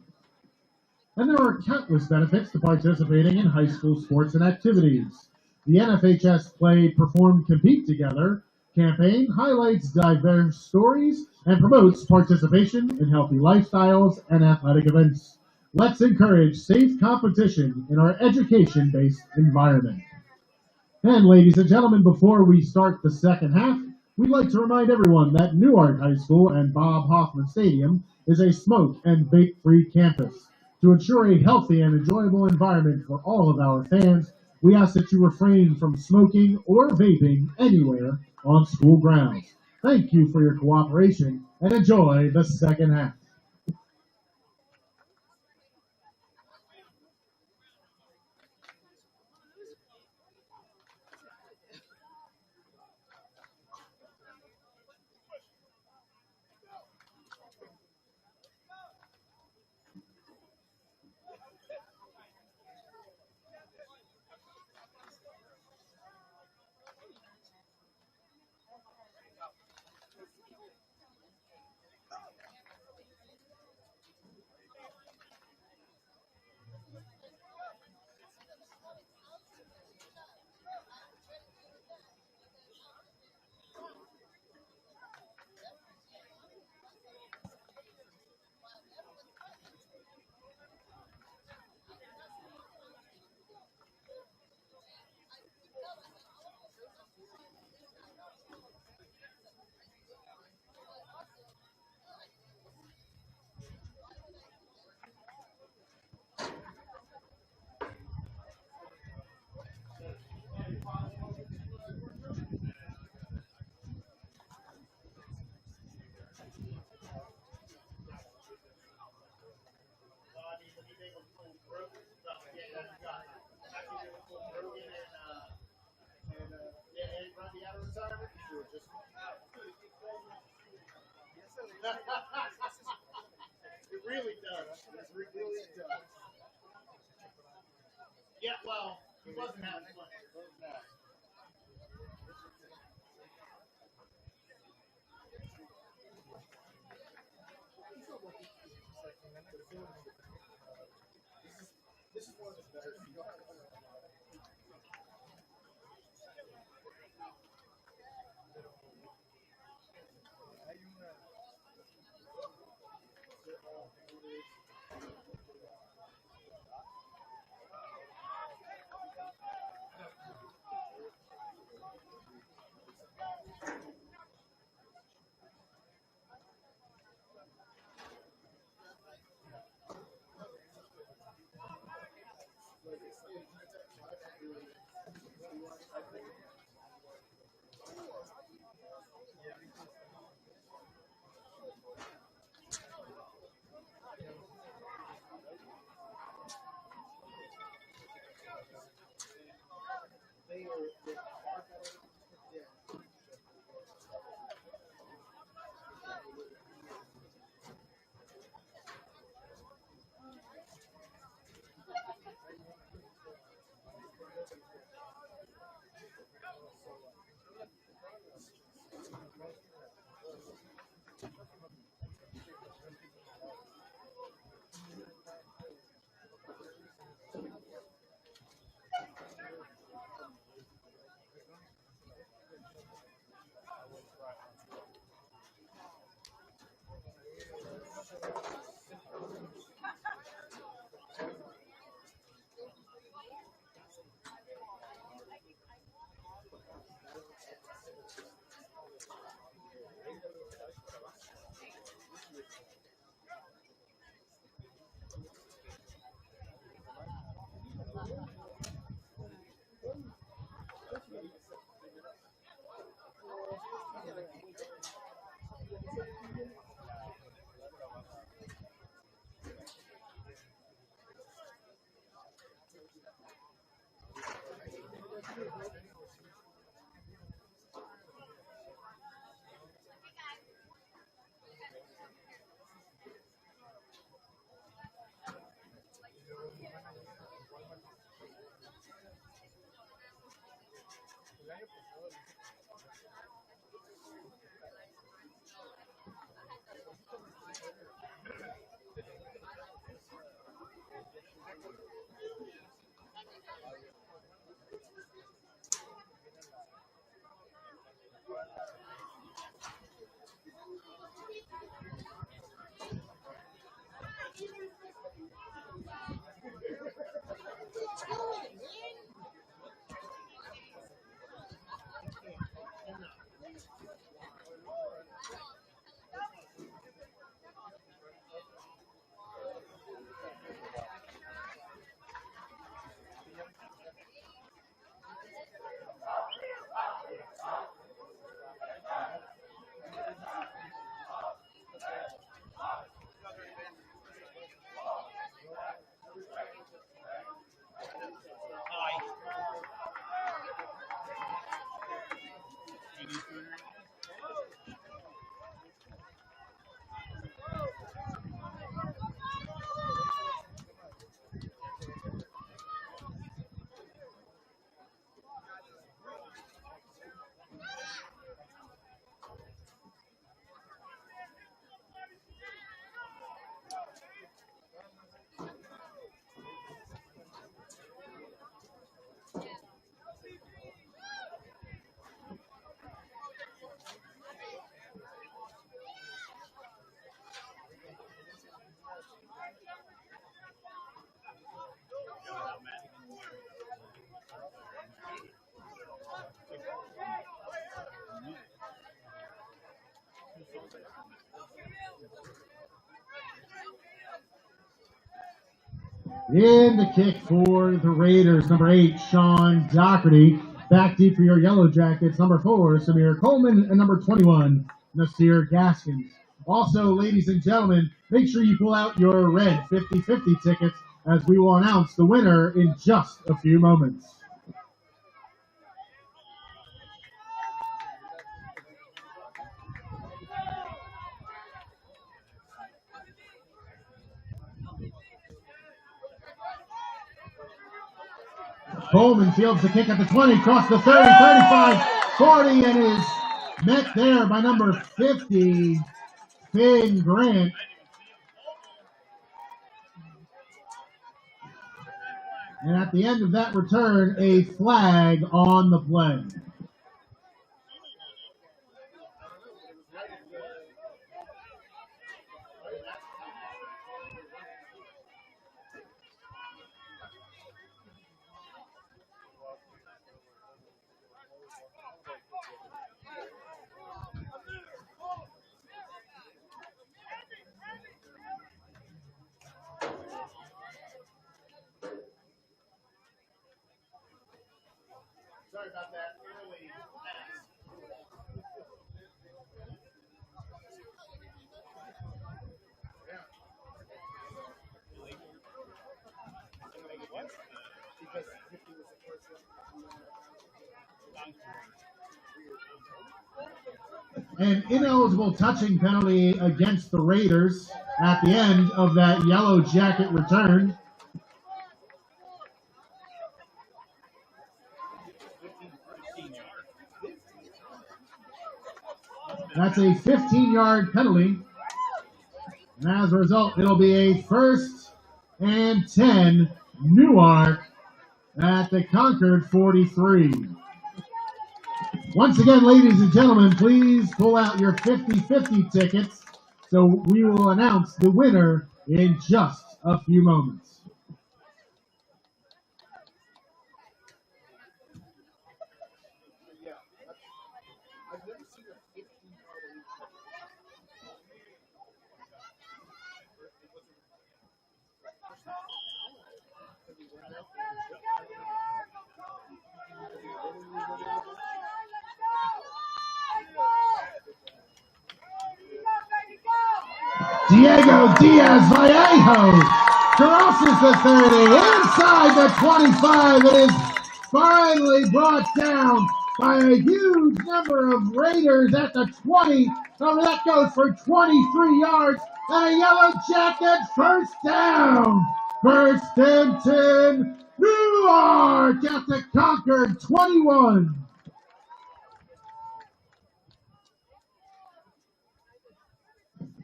And there are countless benefits to participating in high school sports and activities. The NFHS Play, Perform, Compete Together campaign highlights diverse stories and promotes participation in healthy lifestyles and athletic events. Let's encourage safe competition in our education based environment. And ladies and gentlemen, before we start the second half, we'd like to remind everyone that Newark High School and Bob Hoffman Stadium is a smoke and vape-free campus. To ensure a healthy and enjoyable environment for all of our fans, we ask that you refrain from smoking or vaping anywhere on school grounds. Thank you for your cooperation and enjoy the second half. It really does. It really does. Yeah, well, he wasn't having fun. This is one of the better. In the kick for the Raiders, number 8, Sean Doherty. Back deep for your Yellow Jackets, number 4, Samir Coleman, and number 21, Nasir Gaskins. Also, ladies and gentlemen, make sure you pull out your red 50-50 tickets as we will announce the winner in just a few moments. Coleman fields the kick at the 20, across the 30, 35, 40, and is met there by number 50, Finn Grant. And at the end of that return, a flag on the play. Sorry about that early pass. What? Because 50 was the first one. An ineligible touching penalty against the Raiders at the end of that Yellow Jacket return. That's a 15-yard penalty. And as a result, it'll be a 1st and 10 Newark at the Concord 43. Once again, ladies and gentlemen, please pull out your 50-50 tickets so we will announce the winner in just a few moments. I've never seen a 15-yard lead. Diego Diaz Vallejo crosses the 30, inside the 25. It is finally brought down by a huge number of Raiders at the 20. So that goes for 23 yards and a Yellow Jacket first down. 1st and 10, Newark at the Concord 21.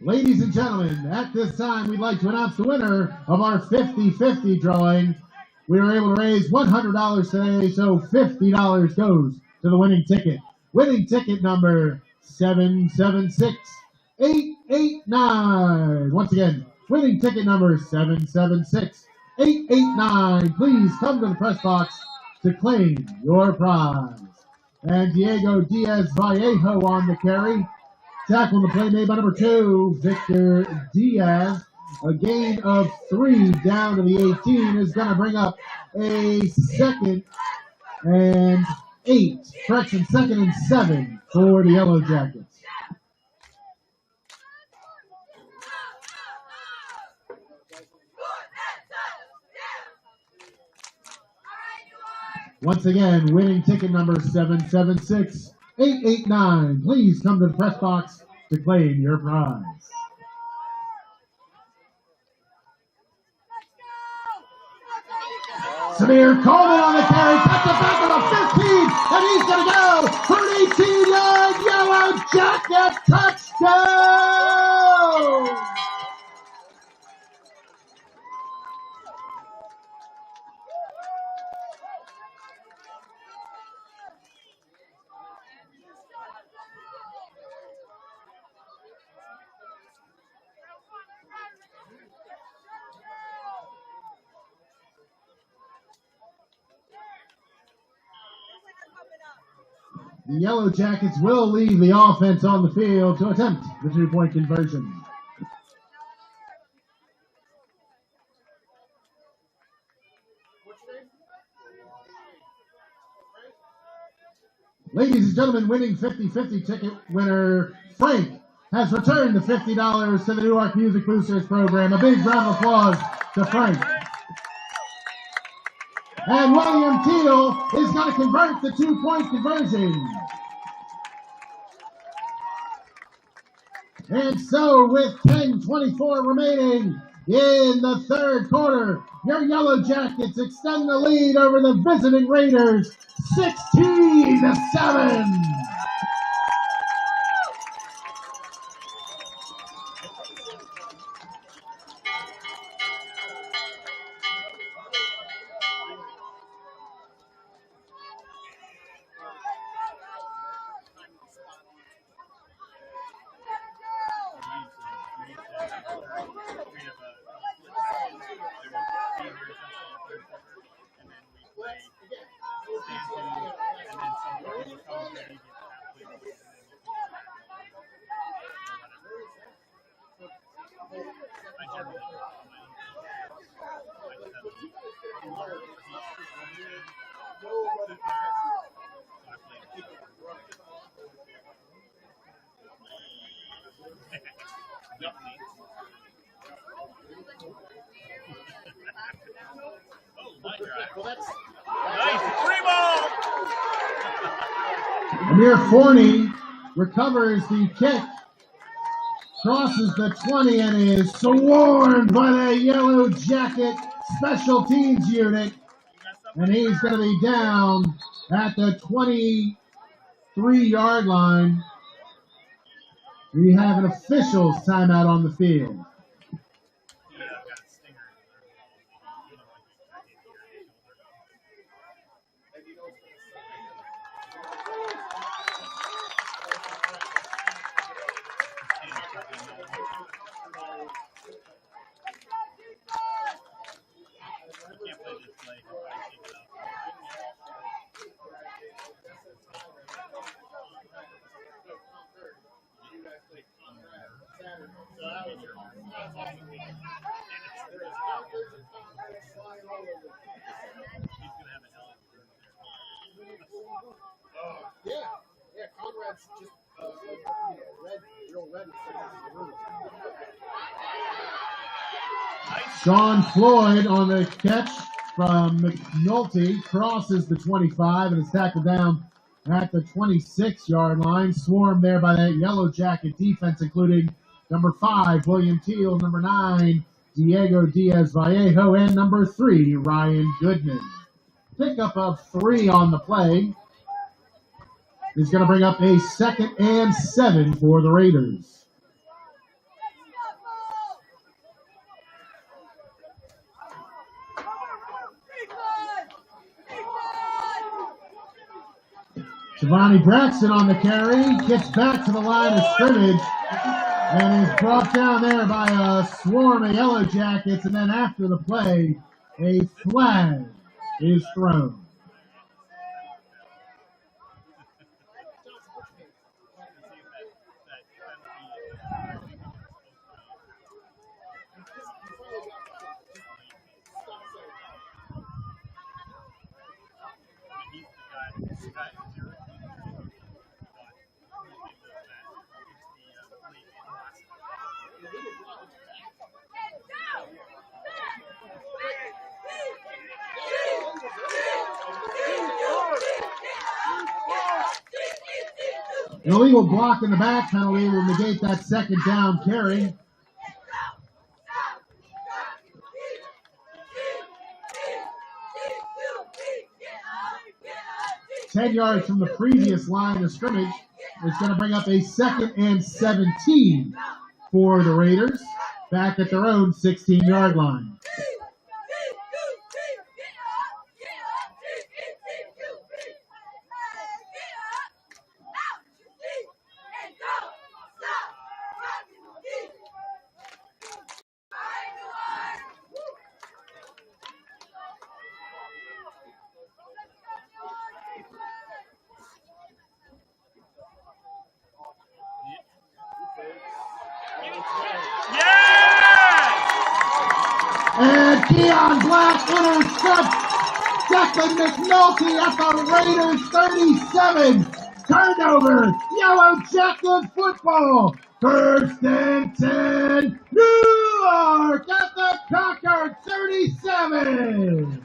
Ladies and gentlemen, at this time, we'd like to announce the winner of our 50-50 drawing. We were able to raise $100 today, so $50 goes to the winning ticket. Winning ticket number 776889. Once again, winning ticket number 776889. Please come to the press box to claim your prize. And Diego Diaz Vallejo on the carry. Tackle on the play made by number 2, Victor Diaz. A gain of 3 down to the 18 is going to bring up a 2nd and 8. Correction, 2nd and 7 for the Yellow Jackets. Once again, winning ticket number 776889. Please come to the press box to claim your prize. Samir Coleman on the carry, cuts it back to the 15, and he's going to go for an 18-yard Yellow Jacket touchdown! The Yellow Jackets will leave the offense on the field to attempt the 2-point conversion. Ladies and gentlemen, winning 50-50 ticket winner Frank has returned the $50 to the Newark Music Boosters program. A big round of applause to Frank. And William Teal is going to convert the 2-point conversion. And so with 10:24 remaining in the third quarter, your Yellow Jackets extend the lead over the visiting Raiders 16-7. Amir Forney recovers the kick, crosses the 20, and is swarmed by the Yellow Jacket special teams unit. And he's going to be down at the 23-yard line. We have an official's timeout on the field. Yeah, Conrad's just real red. Sean Floyd on the catch from McNulty crosses the 25 and is tackled down at the 26-yard line. Swarmed there by that Yellow Jacket defense, including number 5, William Teal, number 9, Diego Diaz Vallejo, and number 3, Ryan Goodman. Pickup of 3 on the play is going to bring up a 2nd and 7 for the Raiders. Shivani Braxton on the carry, gets back to the line of scrimmage, and is brought down there by a swarm of Yellow Jackets, and then after the play, a flag is thrown. An illegal block in the back penalty will negate that second down carry. Ten yards from the previous line of scrimmage. It's going to bring up a 2nd and 17 for the Raiders, back at their own 16-yard line. And Keon Black intercepts Declan McNulty at the Raiders 37. Turnover, Yellow Jacket football. 1st and 10, Newark at the Concord 37.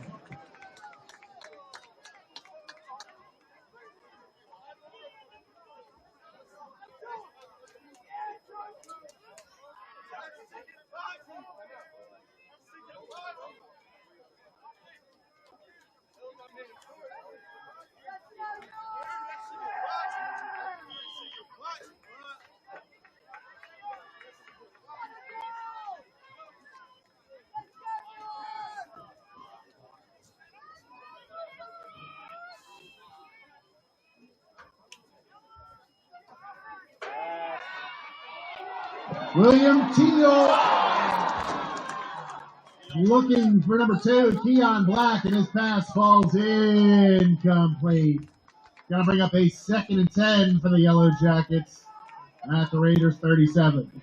William Teal looking for number 2, Keon Black, and his pass falls incomplete. Going to bring up a 2nd and 10 for the Yellow Jackets at the Raiders 37.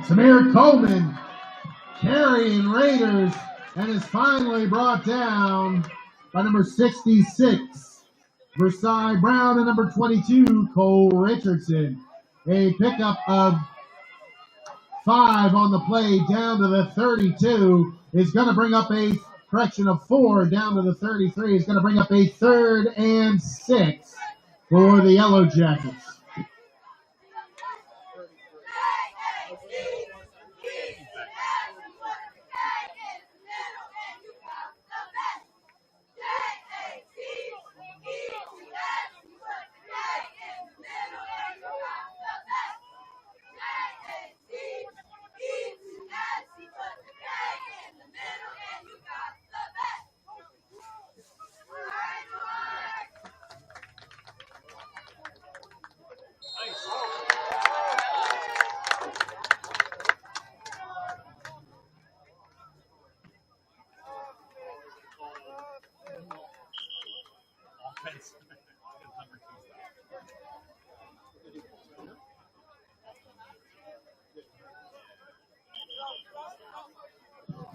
Samir Coleman carrying Raiders and is finally brought down by number 66, Versailles Brown, and number 22, Cole Richardson. A pickup of 5 on the play down to the 32 is going to bring up a correction of 4 down to the 33 is going to bring up a 3rd and 6 for the Yellow Jackets.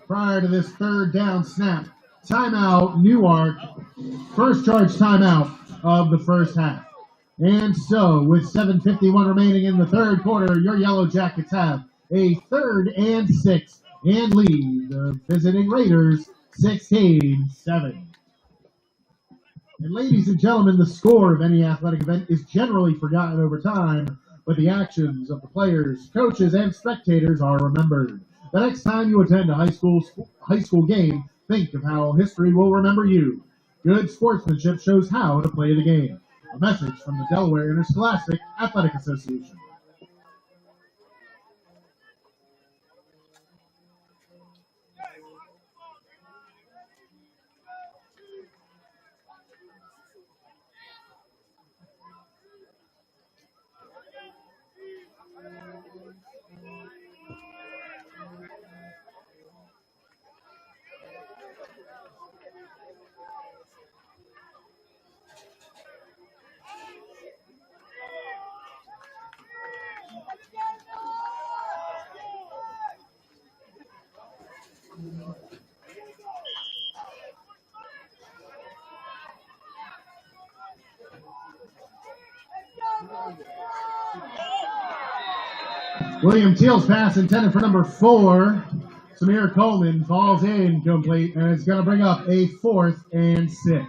Prior to this third down snap, timeout Newark, first charge timeout of the first half. And so, with 7:51 remaining in the third quarter, your Yellow Jackets have a 3rd and 6 and lead the visiting Raiders 16-7. And ladies and gentlemen, the score of any athletic event is generally forgotten over time, but the actions of the players, coaches, and spectators are remembered. The next time you attend a high school game, think of how history will remember you. Good sportsmanship shows how to play the game. A message from the Delaware Interscholastic Athletic Association. William Teal's pass intended for number 4. Samir Coleman falls incomplete, and it's going to bring up a 4th and 6.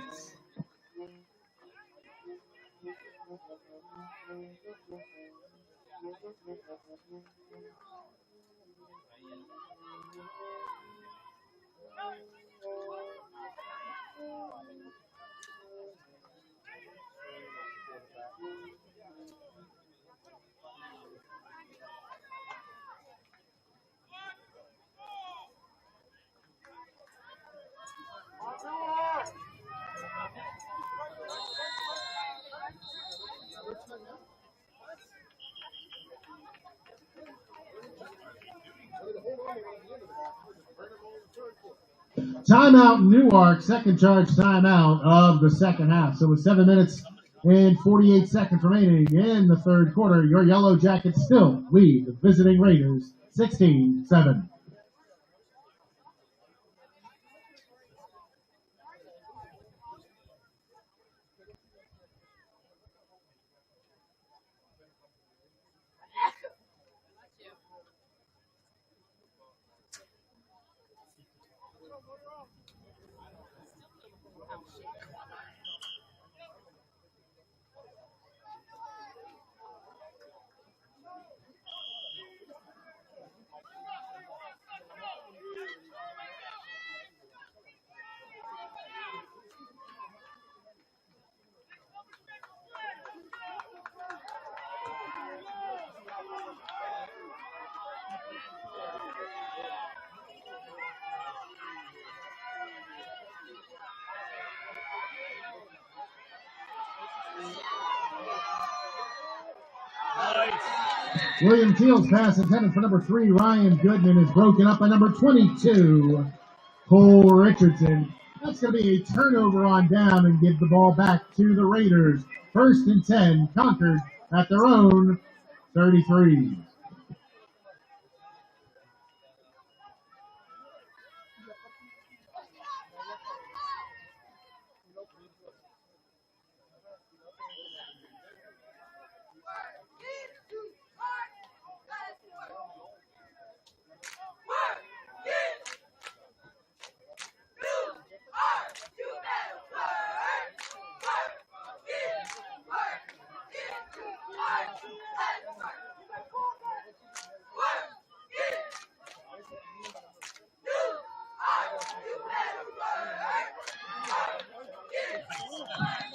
Timeout Newark, second charge timeout of the second half. So with 7 minutes and 48 seconds remaining in the third quarter, your Yellow Jackets still lead the visiting Raiders 16-7. William Teal's pass intended for number 3, Ryan Goodman, is broken up by number 22, Cole Richardson. That's going to be a turnover on down and give the ball back to the Raiders. 1st and 10, Concord at their own 33.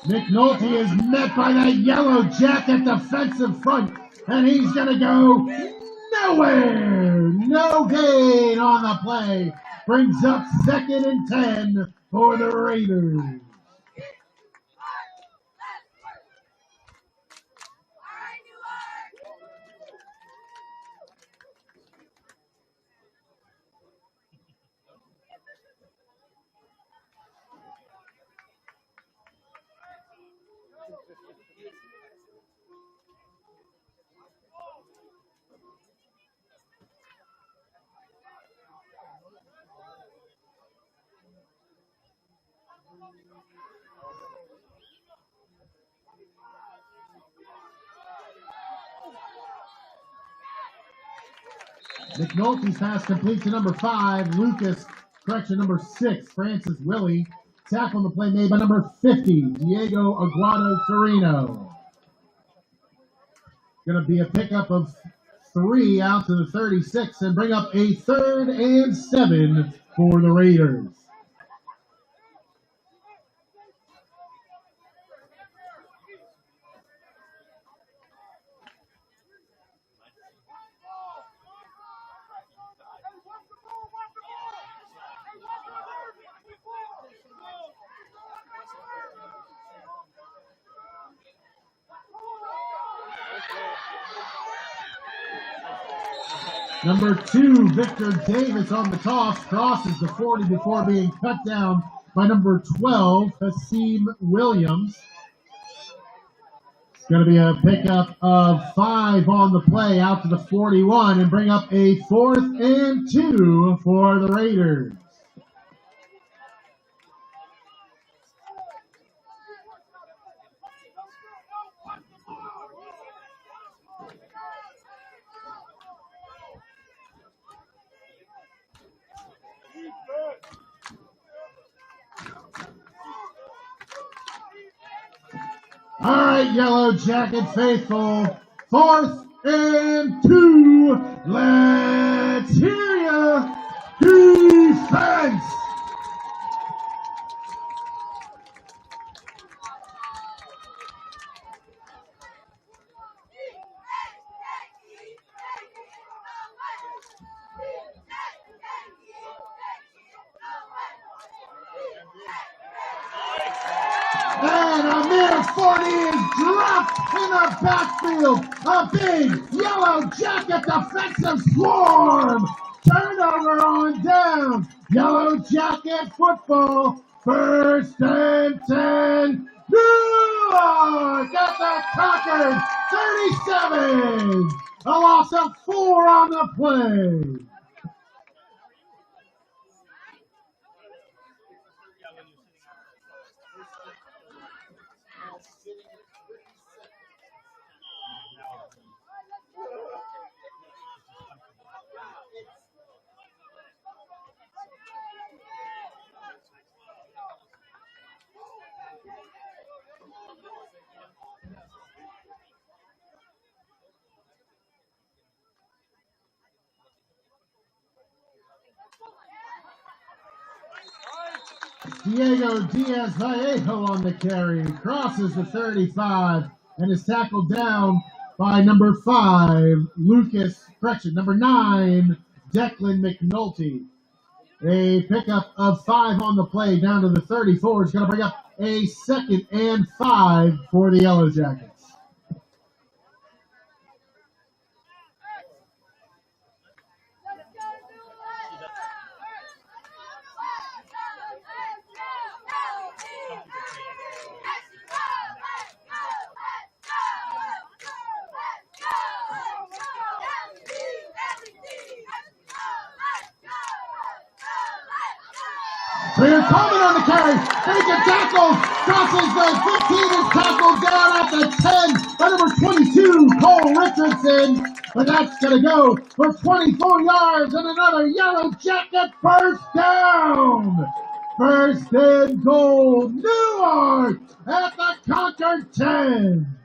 Nick Nolte is met by that Yellow Jacket defensive front, and he's going to go nowhere. No gain on the play. Brings up 2nd and 10 for the Raiders. McNulty's pass complete to number 5, Lucas. Correction, number 6, Francis Willie. Tackle on the play made by number 50, Diego Aguado Torino. Going to be a pickup of 3 out to the 36 and bring up a 3rd and 7 for the Raiders. Number 2, Victor Davis on the toss, crosses the 40 before being cut down by number 12, Hasim Williams. It's going to be a pickup of 5 on the play out to the 41 and bring up a 4th and 2 for the Raiders. All right, Yellow Jacket faithful. 4th and 2. Let's hear ya. Defense. And Amir Forney is dropped in the backfield. A big Yellow Jacket defensive swarm. Turnover on down. Yellow Jacket football. 1st and 10. Newark at the Concord 37. A loss of 4 on the play. Diego Diaz Vallejo on the carry, crosses the 35 and is tackled down by number 5, number 9, Declan McNulty. A pickup of 5 on the play down to the 34 is going to bring up a 2nd and 5 for the Yellow Jackets. Clear Coleman on the carry. Bacon tackles. Crosses the 15 and tackled down at the 10 by number 22, Cole Richardson. But that's going to go for 24 yards and another Yellow Jacket first down. 1st and goal. Newark at the Concord 10.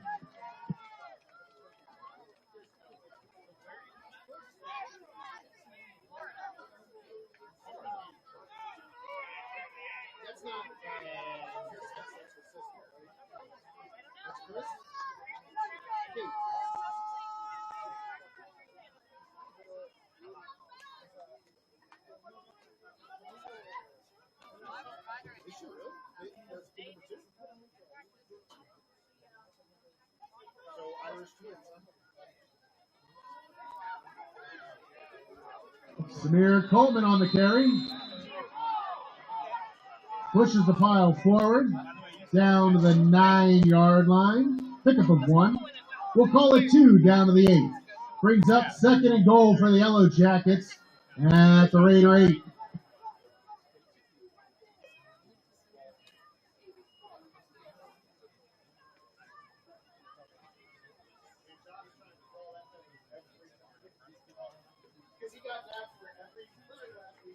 Samir Coleman on the carry. Pushes the pile forward, down to the 9-yard line. Pickup of 1. We'll call it 2 down to the 8. Brings up 2nd and goal for the Yellow Jackets at the Raider 8. got that for every last week.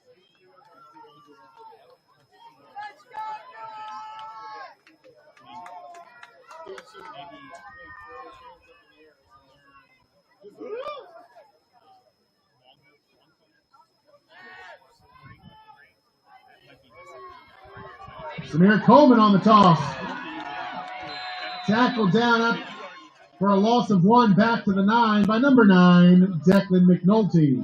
Samir Coleman on the toss. Tackled down up for a loss of 1 back to the 9 by number 9, Declan McNulty.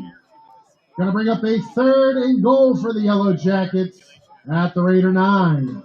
Going to bring up a 3rd and goal for the Yellow Jackets at the Raider 9.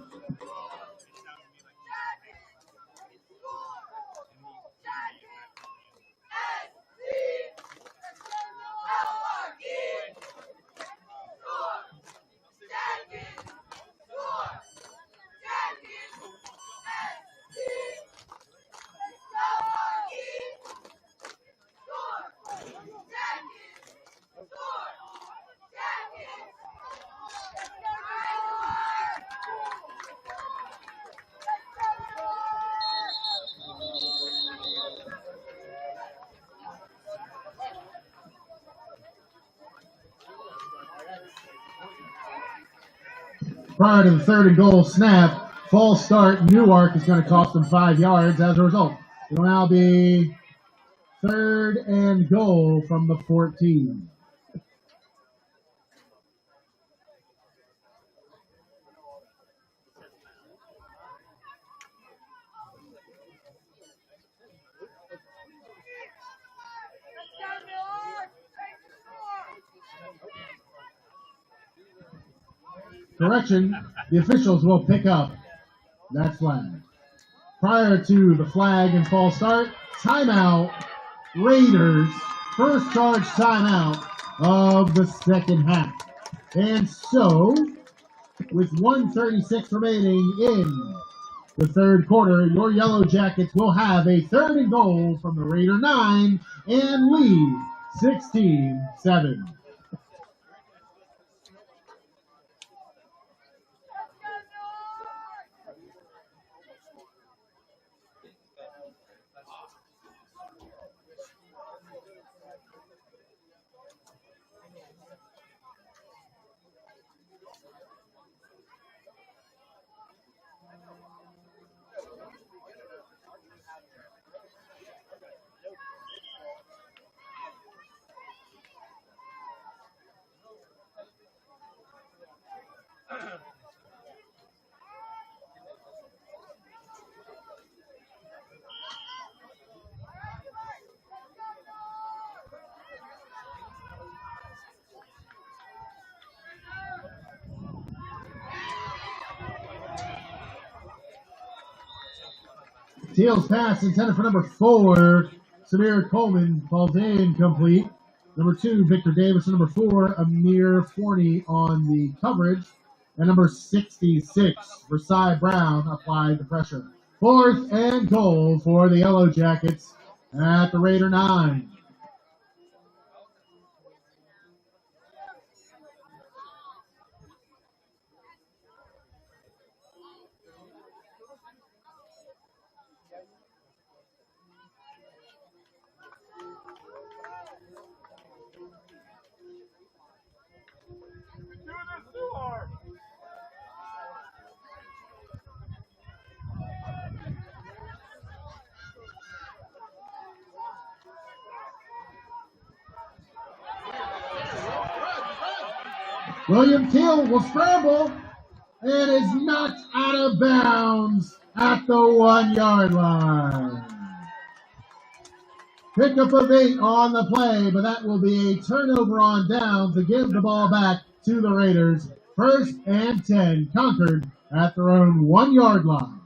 Prior to the 3rd and goal snap, false start, Newark is going to cost them 5 yards as a result. It will now be 3rd and goal from the 14. Correction, the officials will pick up that flag. Prior to the flag and false start, timeout, Raiders, first charge timeout of the second half. And so, with 1:36 remaining in the 3rd quarter, your Yellow Jackets will have a 3rd and goal from the Raider 9 and lead 16-7. Teal's pass intended for number 4, Samir Coleman, falls incomplete. Number 2, Victor Davis. Number 4, Amir Forney on the coverage. And number 66, Versailles Brown, applied the pressure. 4th and goal for the Yellow Jackets at the Raider 9. William Teal will scramble and is knocked out of bounds at the 1-yard line. Pickup of 8 on the play, but that will be a turnover on down to give the ball back to the Raiders. 1st and 10, Concord at their own 1-yard line.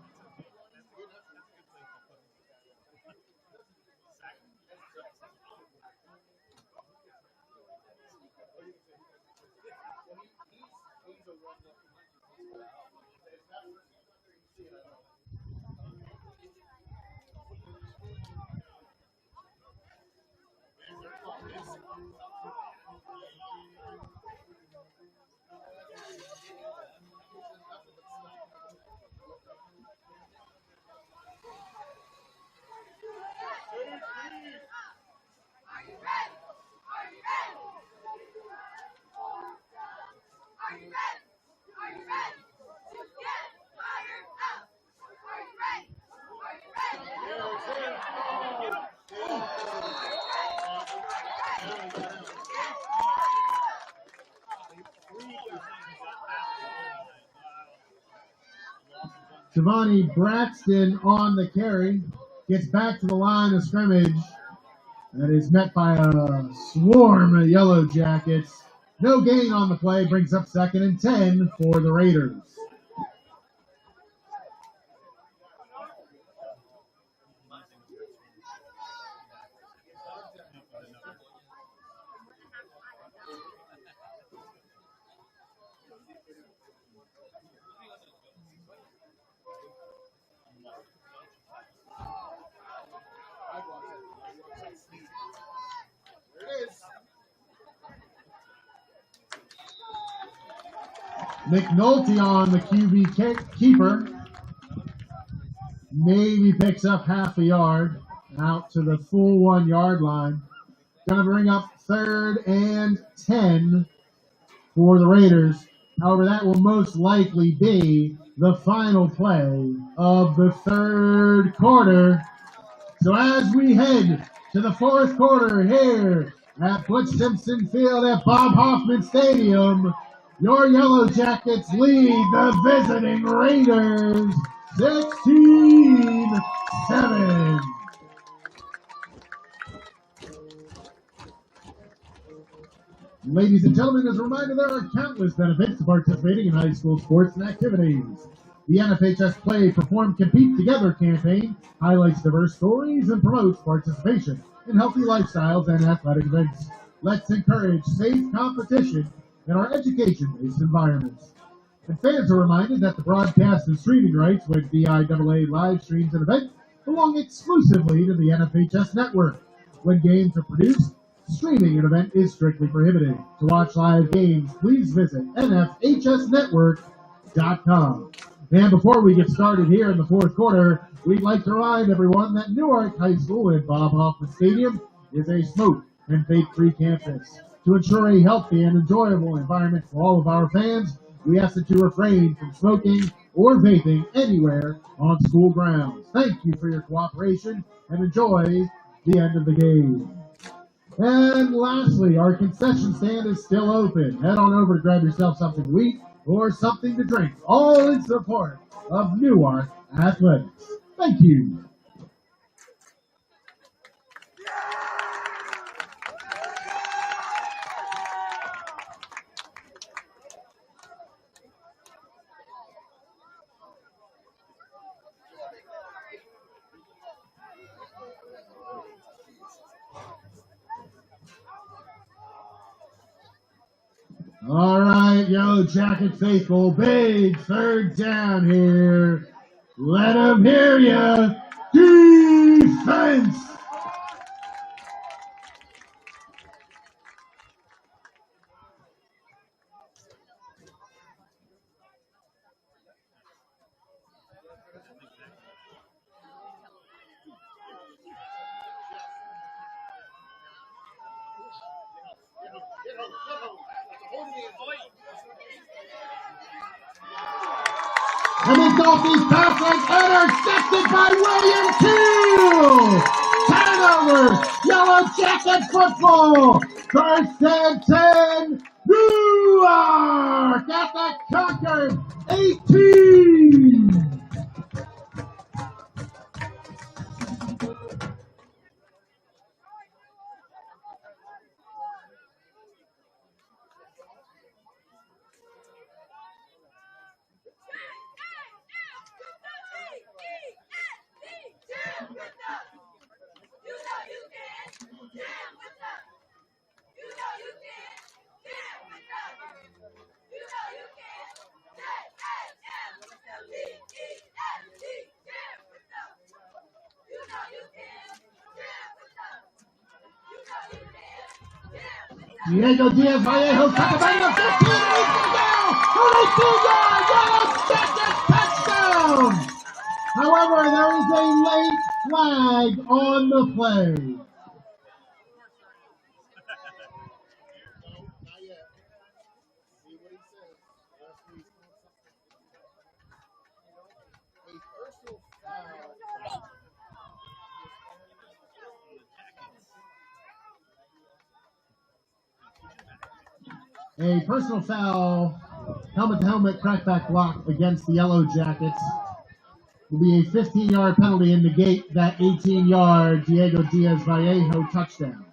Shivani Braxton on the carry. Gets back to the line of scrimmage. That is met by a swarm of Yellow Jackets. No gain on the play. Brings up 2nd and 10 for the Raiders. There it is. McNulty on the QB keeper. Maybe picks up half a yard out to the full 1 yard line. Going to bring up 3rd and 10 for the Raiders. However, that will most likely be the final play of the 3rd quarter. So as we head to the 4th quarter here at Butch Simpson Field at Bob Hoffman Stadium, your Yellow Jackets lead the visiting Raiders 16-7. Ladies and gentlemen, as a reminder, there are countless benefits to participating in high school sports and activities. The NFHS Play, Perform, Compete Together campaign highlights diverse stories and promotes participation in healthy lifestyles and athletic events. Let's encourage safe competition in our education-based environments. And fans are reminded that the broadcast and streaming rights when DIAA live streams an event belong exclusively to the NFHS network. When games are produced, streaming an event is strictly prohibited. To watch live games, please visit nfhsnetwork.com. And before we get started here in the 4th quarter, we'd like to remind everyone that Newark High School at Bob Hoffman Stadium is a smoke and vape-free campus. To ensure a healthy and enjoyable environment for all of our fans, we ask that you refrain from smoking or vaping anywhere on school grounds. Thank you for your cooperation and enjoy the end of the game. And lastly, our concession stand is still open. Head on over to grab yourself something to eat or something to drink, all in support of Newark Athletics. Thank you. All right, Yellow Jacket faithful, big 3rd down here. Let them hear ya. Defense. And McNulty's pass is intercepted by William Keel. Turnover, Yellow Jacket football. 1st and 10, Newark at the Concord 18. Diego Diaz Vallejo cut the back of the 15, and he's going to go! 22-yard Yellow Jacket touchdown! However, there is a late flag on the play. No, not yet. See what he says. A personal foul. A personal foul, helmet-to-helmet crackback block against the Yellow Jackets. will be a 15-yard penalty and negate that 18-yard Diego Diaz Vallejo touchdown.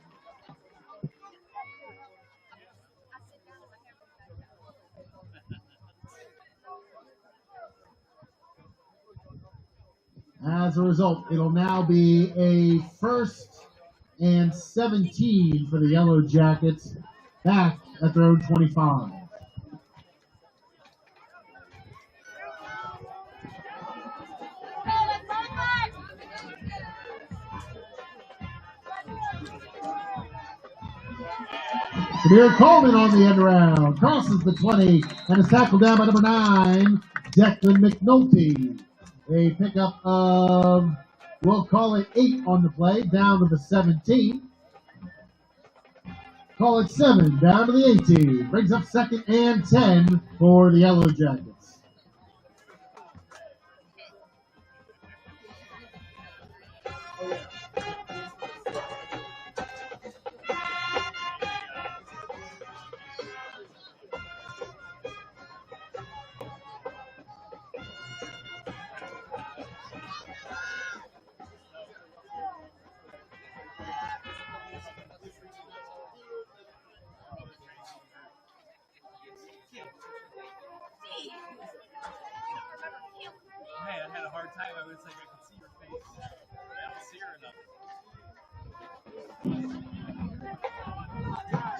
As a result, it'll now be a 1st and 17 for the Yellow Jackets back at their own 25. Samir Coleman on the end round, crosses the 20, and is tackled down by number 9, Declan McNulty. A pickup of, we'll call it 8 on the play, down to the 17. Call it 7, down to the 18. Brings up 2nd and 10 for the Yellow Jackets. Man, I had a hard time. I was like, I could see your face. I don't see her enough.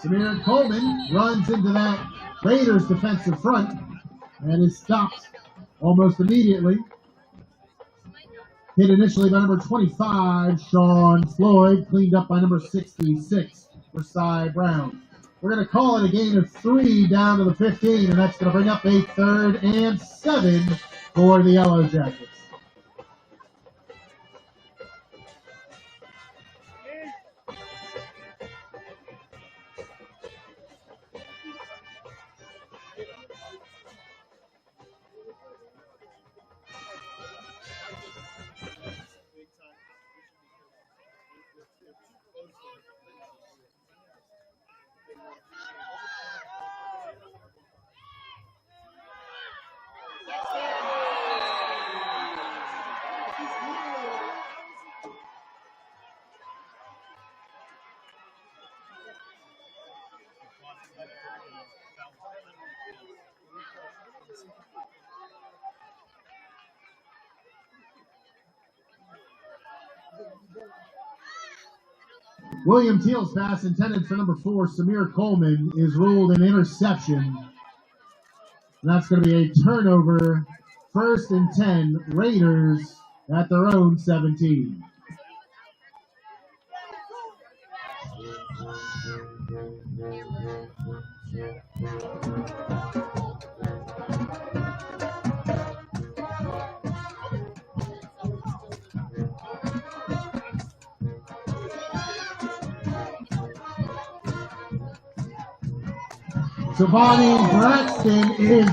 Samir Coleman runs into that Raiders defensive front and is stopped almost immediately. Hit initially by number 25, Sean Floyd, cleaned up by number 66, Versailles Brown. We're going to call it a gain of 3 down to the 15, and that's going to bring up a 3rd and 7 for the Yellow Jackets. William Teal's pass intended for number 4, Samir Coleman, is ruled an interception. And that's going to be a turnover, 1st and 10, Raiders at their own 17. Giovanni Braxton is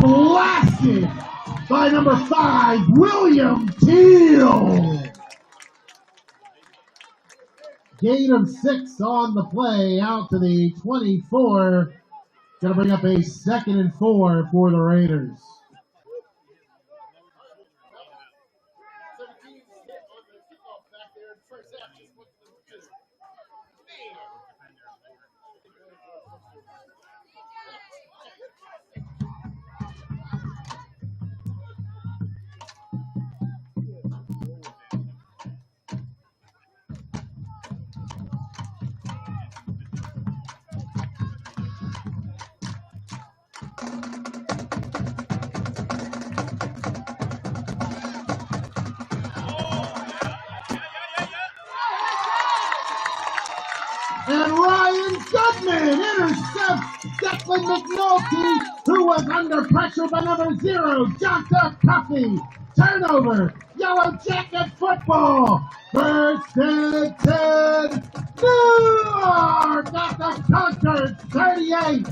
blasted by number 5, William Teal. Gain of 6 on the play, out to the 24. Going to bring up a 2nd and 4 for the Raiders. And Ryan Goodman intercepts Declan McNulty, who was under pressure by number 0, Jonta Cuffey. Turnover, Yellow Jacket football. 1st and 10, Newark at the Concord 38.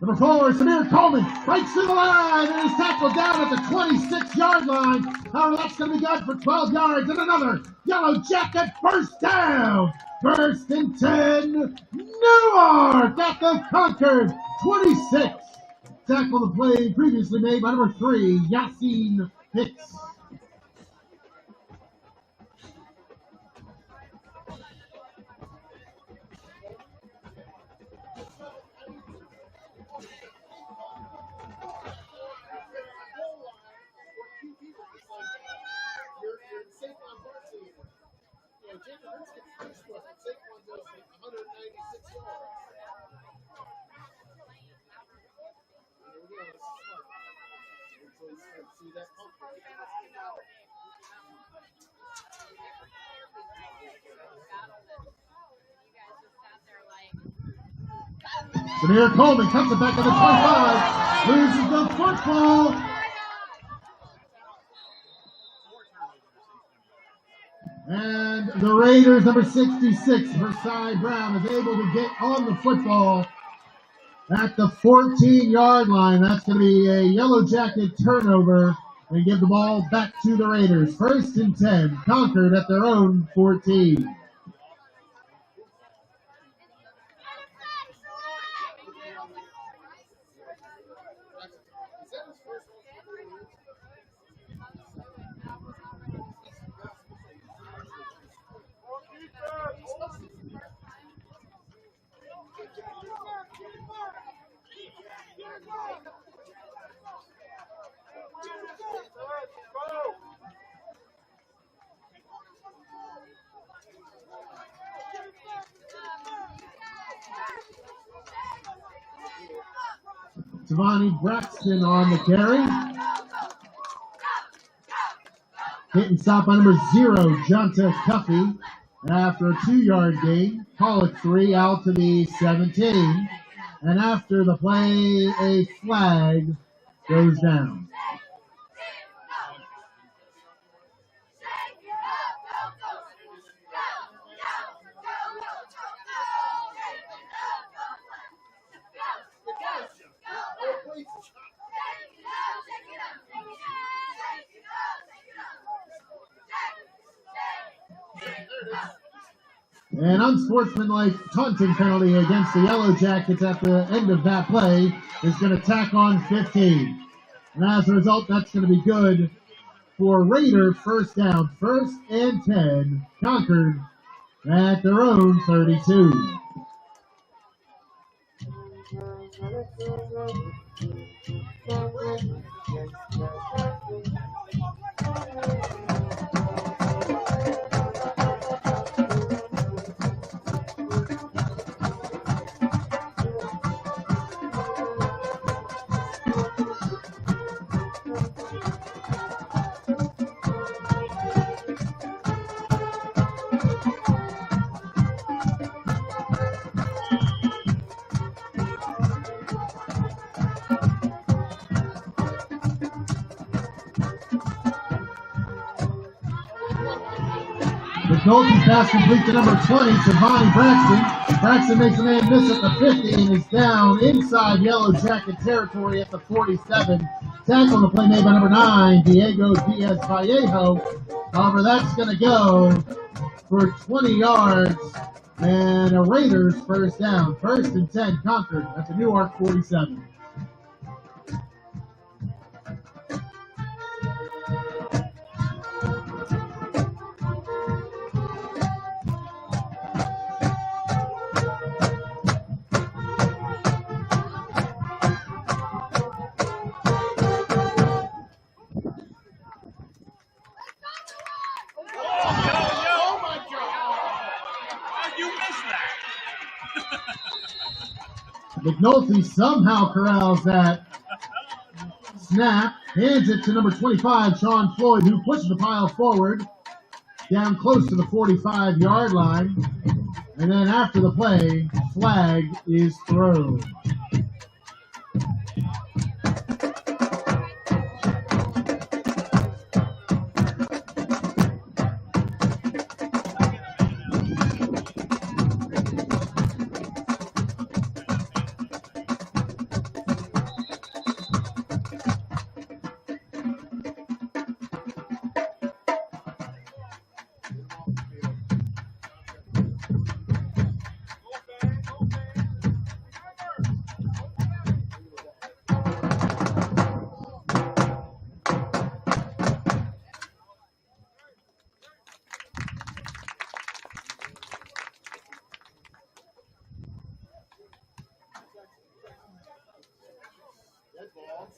Number 4, Samir Coleman breaks through the line and is tackled down at the 26-yard line. However, that's going to be good for 12 yards and another Yellow Jacket first down. First and 10, Newark at the Concord 26. Tackle the play previously made by number 3, Yassine Hicks. You're safe on Varsity. Jacob Hurts gets first for us, but Saquon goes 196 yards. There we go. This is smart. So see that pump. Samir Coleman cuts it back to the 25, loses the football. And the Raiders, number 66, Versailles Brown, is able to get on the football at the 14-yard line. That's going to be a Yellow Jacket turnover and give the ball back to the Raiders. First and 10, Concord at their own 14. Tavani Braxton on the carry. Hit and stop by number 0, Jonta Cuffey. After a 2-yard gain, call it 3 out to the 17. And after the play, a flag goes down. An unsportsmanlike taunting penalty against the Yellow Jackets at the end of that play is going to tack on 15. And as a result, that's going to be good for Raider first down. First and 10, Concord at their own 32. McNulty pass complete to number 20, Tavani Braxton. Braxton makes a man miss at the 50 and is down inside Yellow Jacket territory at the 47. Tackle on the play made by number 9, Diego Diaz Vallejo. However, that's going to go for 20 yards and a Raiders first down. First and 10, Concord at the Newark 47. McNulty somehow corrals that snap, hands it to number 25, Sean Floyd, who pushes the pile forward, down close to the 45-yard line. And then after the play, flag is thrown. Dead ball.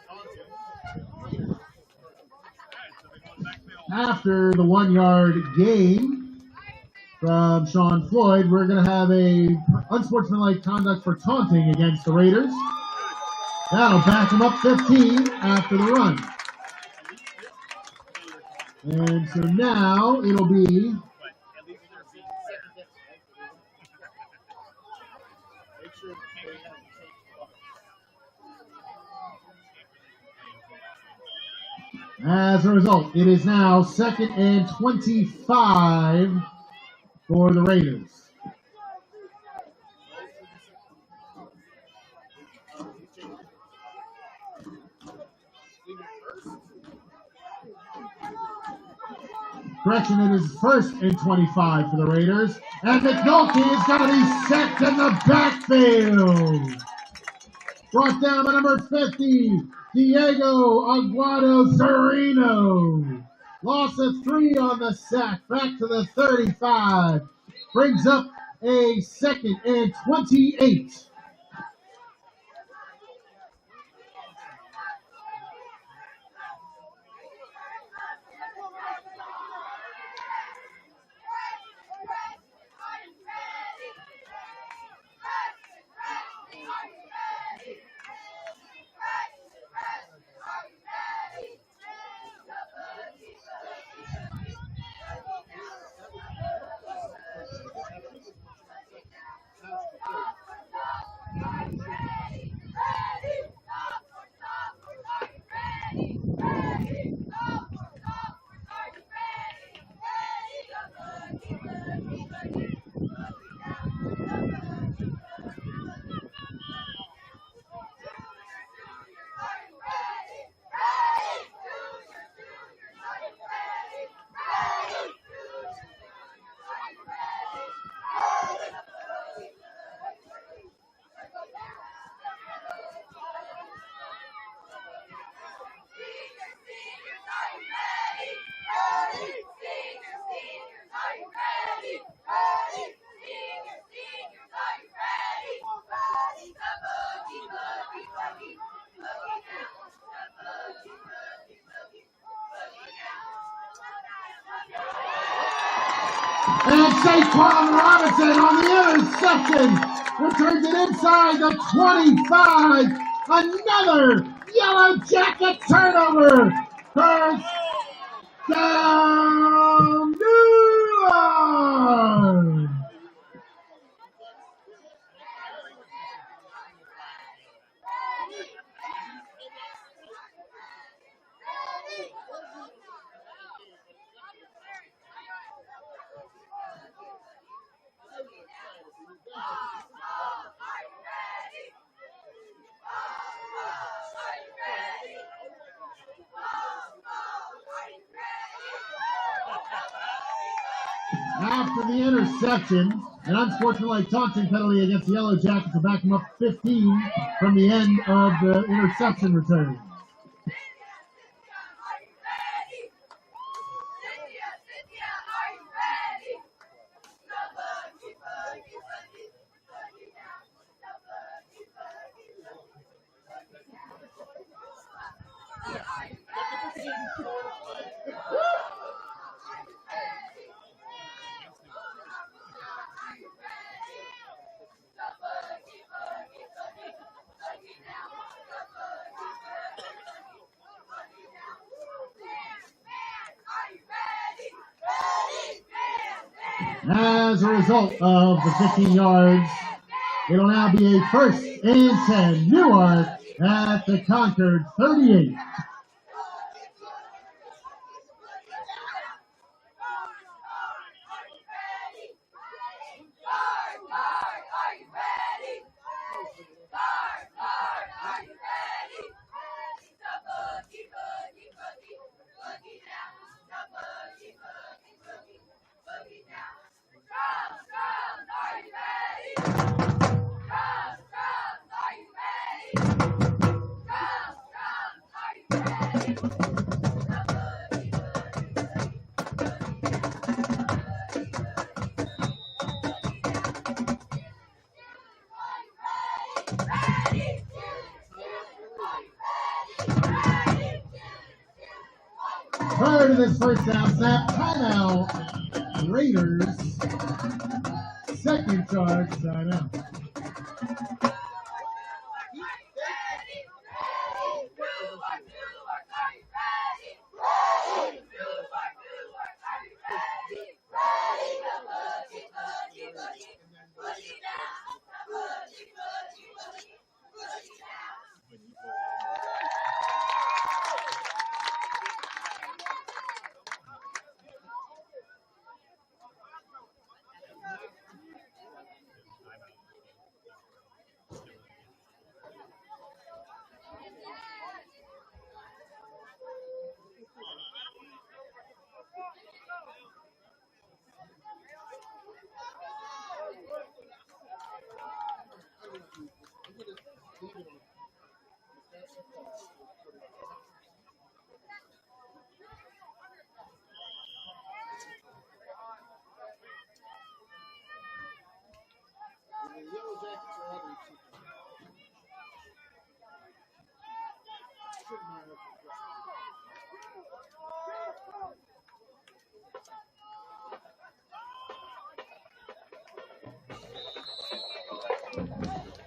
Taunton. After the 1-yard gain from Sean Floyd, we're going to have a unsportsmanlike conduct for taunting against the Raiders. That'll back them up 15 after the run. And so now it'll be as a result, it is now 2nd and 25 for the Raiders. Correction, it is 1st and 25 for the Raiders. And McNulty is going to be set in the backfield. Brought down by number 50, Diego Aguado Sereno. Loss of 3 on the sack. Back to the 35. Brings up a 2nd and 28. And Saquon Robinson on the interception returns it inside the 25. Another Yellow Jacket turnover. First down, Newark. After the interception, an unsportsmanlike taunting penalty against the Yellow Jackets to back them up 15 from the end of the interception return. As a result of the 15 yards, it'll now be a 1st and 10 Newark at the Concord 38. Prior to this first down snap, timeout. Raiders. Second charge, timeout.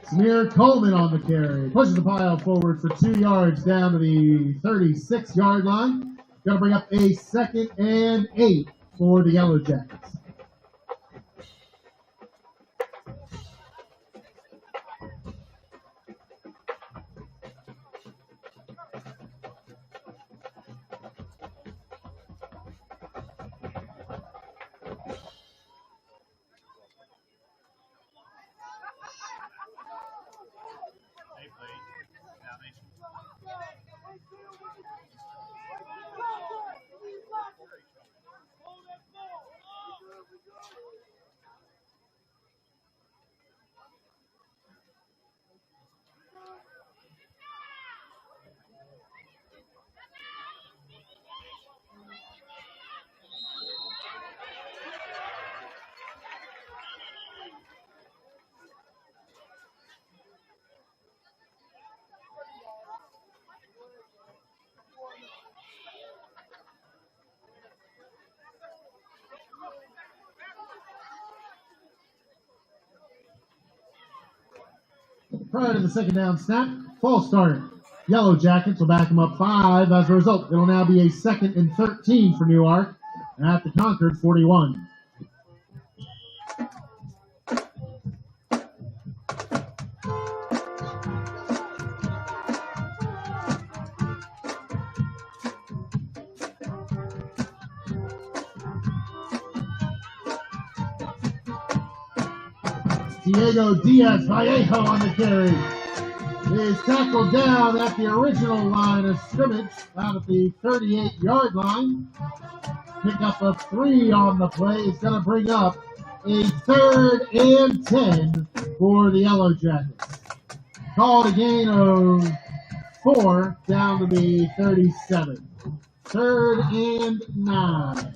Samir Coleman on the carry. Pushes the pile forward for 2 yards down to the 36-yard line. Going to bring up a 2nd and 8 for the Yellow Jackets. They played. Now they should. Prior to the second down snap, false start. Yellow Jackets will back them up 5. As a result, it'll now be a 2nd and 13 for Newark at the Concord 41. Diego Diaz Vallejo on the carry. Is tackled down at the original line of scrimmage, out at the 38-yard line. Pick up a 3 on the play. It's going to bring up a 3rd and 10 for the Yellow Jackets. Called a gain of 4 down to the 37. 3rd and 9.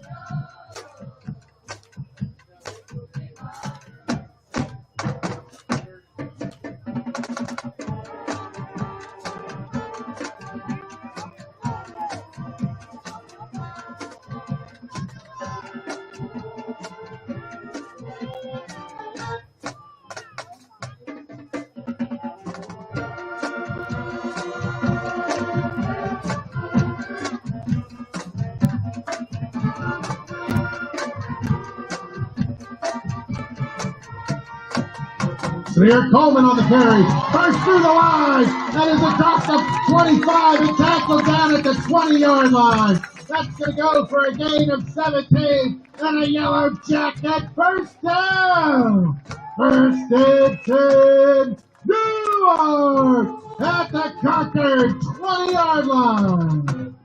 Samir Coleman on the carry. First through the line. That is across the 25 and tackled down at the 20-yard line. That's going to go for a gain of 17 and a Yellow Jacket first down. 1st and 10. Newark at the Concord 20-yard line.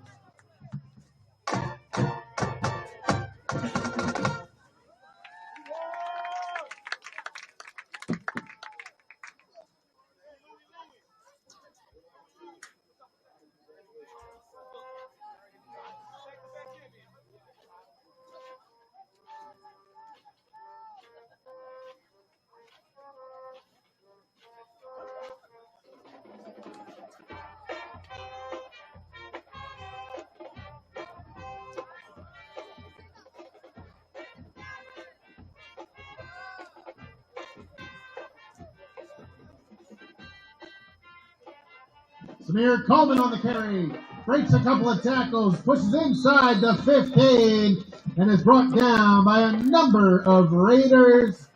Samir Coleman on the carry. Breaks a couple of tackles, pushes inside the 15, and is brought down by a number of Raiders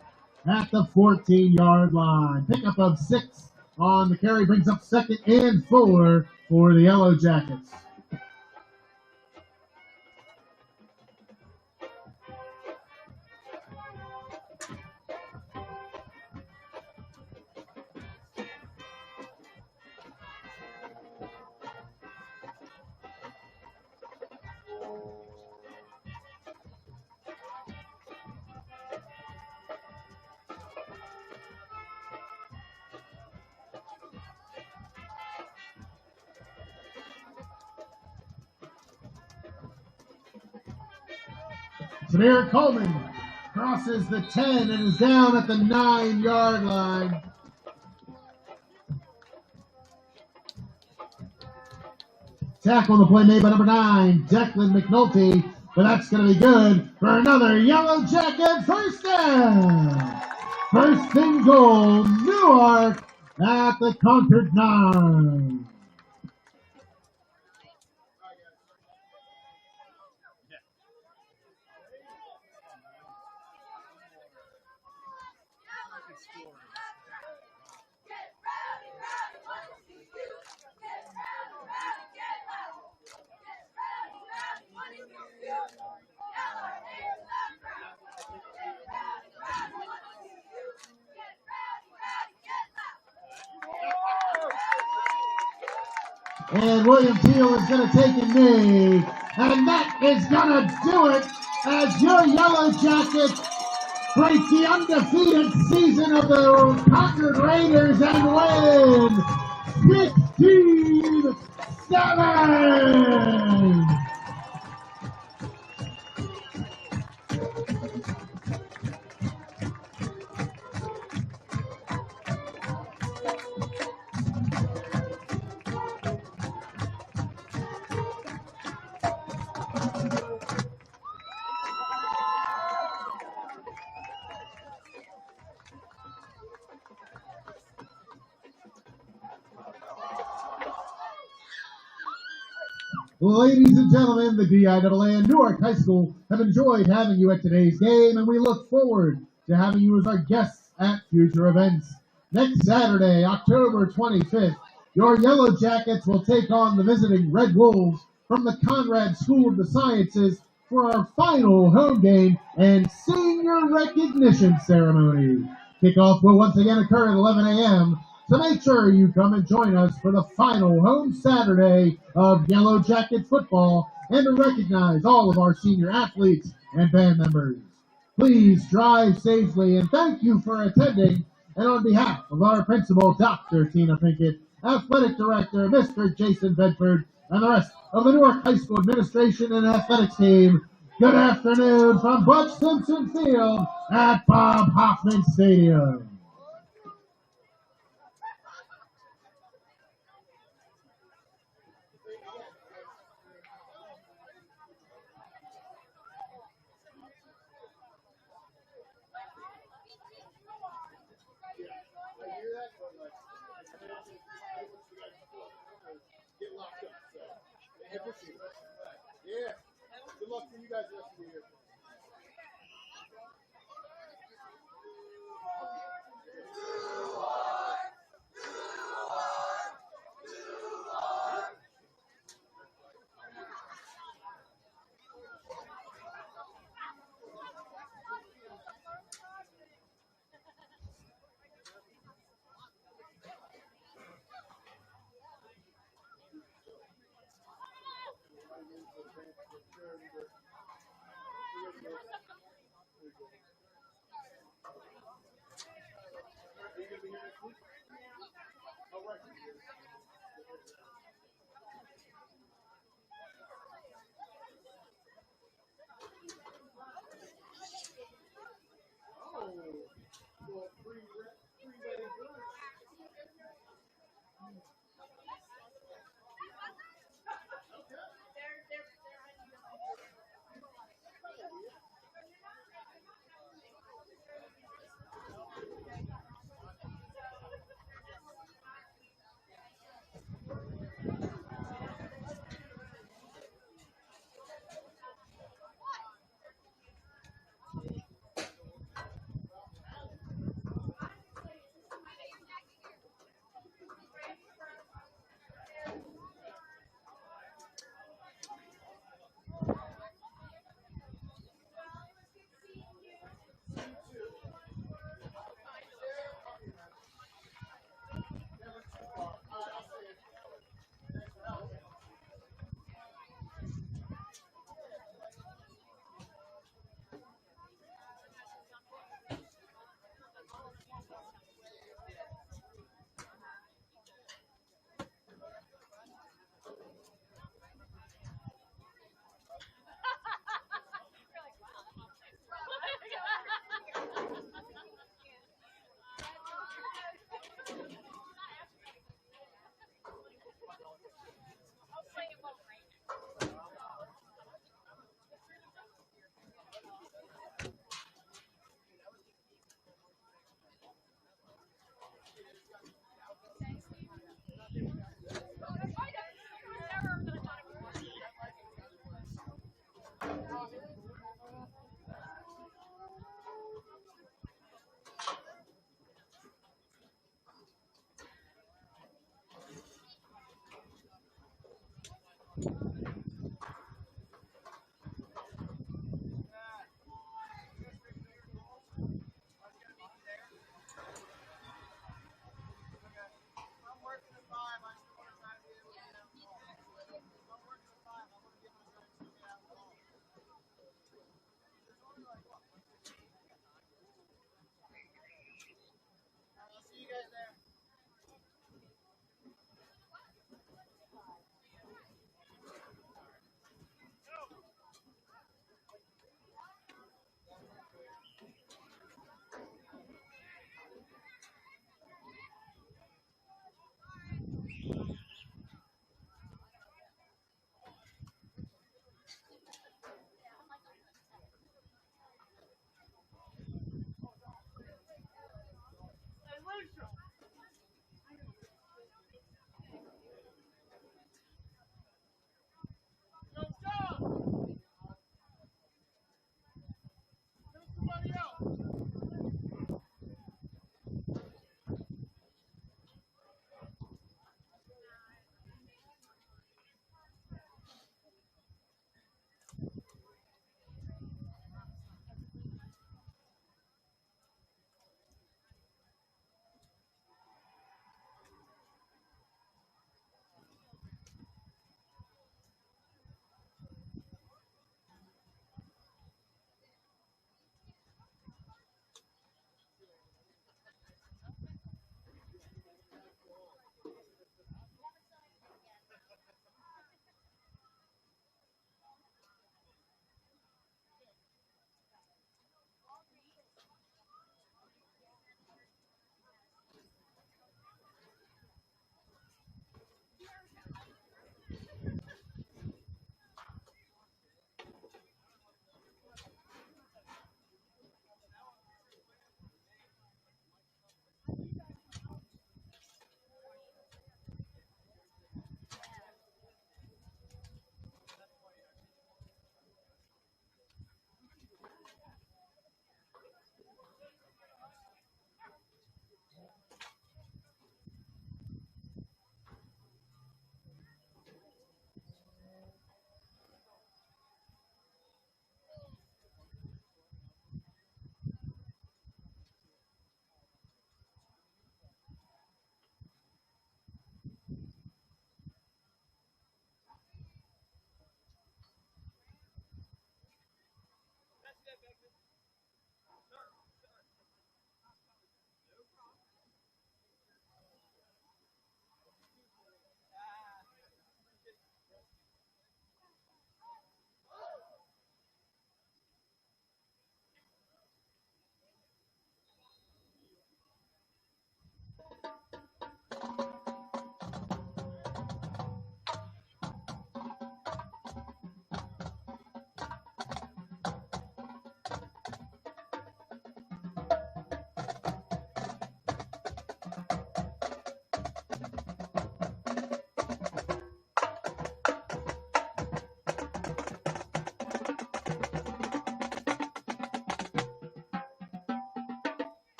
at the 14-yard line. Pickup of 6 on the carry brings up 2nd and 4 for the Yellow Jackets. Samir Coleman crosses the 10 and is down at the 9-yard line. Tackle on the play made by number 9, Declan McNulty, but that's going to be good for another Yellow Jacket first down. First and goal, Newark at the Concord 9. And William Teal is going to take a knee. And that is going to do it as your Yellow Jackets break the undefeated season of the Concord Raiders and win 16-7. Ladies and gentlemen, the DIAA and Newark High School have enjoyed having you at today's game, and we look forward to having you as our guests at future events. Next Saturday, October 25th, your Yellow Jackets will take on the visiting Red Wolves from the Conrad School of the Sciences for our final home game and senior recognition ceremony. Kickoff will once again occur at 11 a.m., so make sure you come and join us for the final home Saturday of Yellow Jacket football and to recognize all of our senior athletes and band members. Please drive safely and thank you for attending. And on behalf of our principal, Dr. Tina Pinkett, athletic director, Mr. Jason Bedford, and the rest of the Newark High School administration and athletics team, good afternoon from Butch Simpson Field at Bob Hoffman Stadium. Get locked up. So, yeah. Good luck for you guys the rest of the year.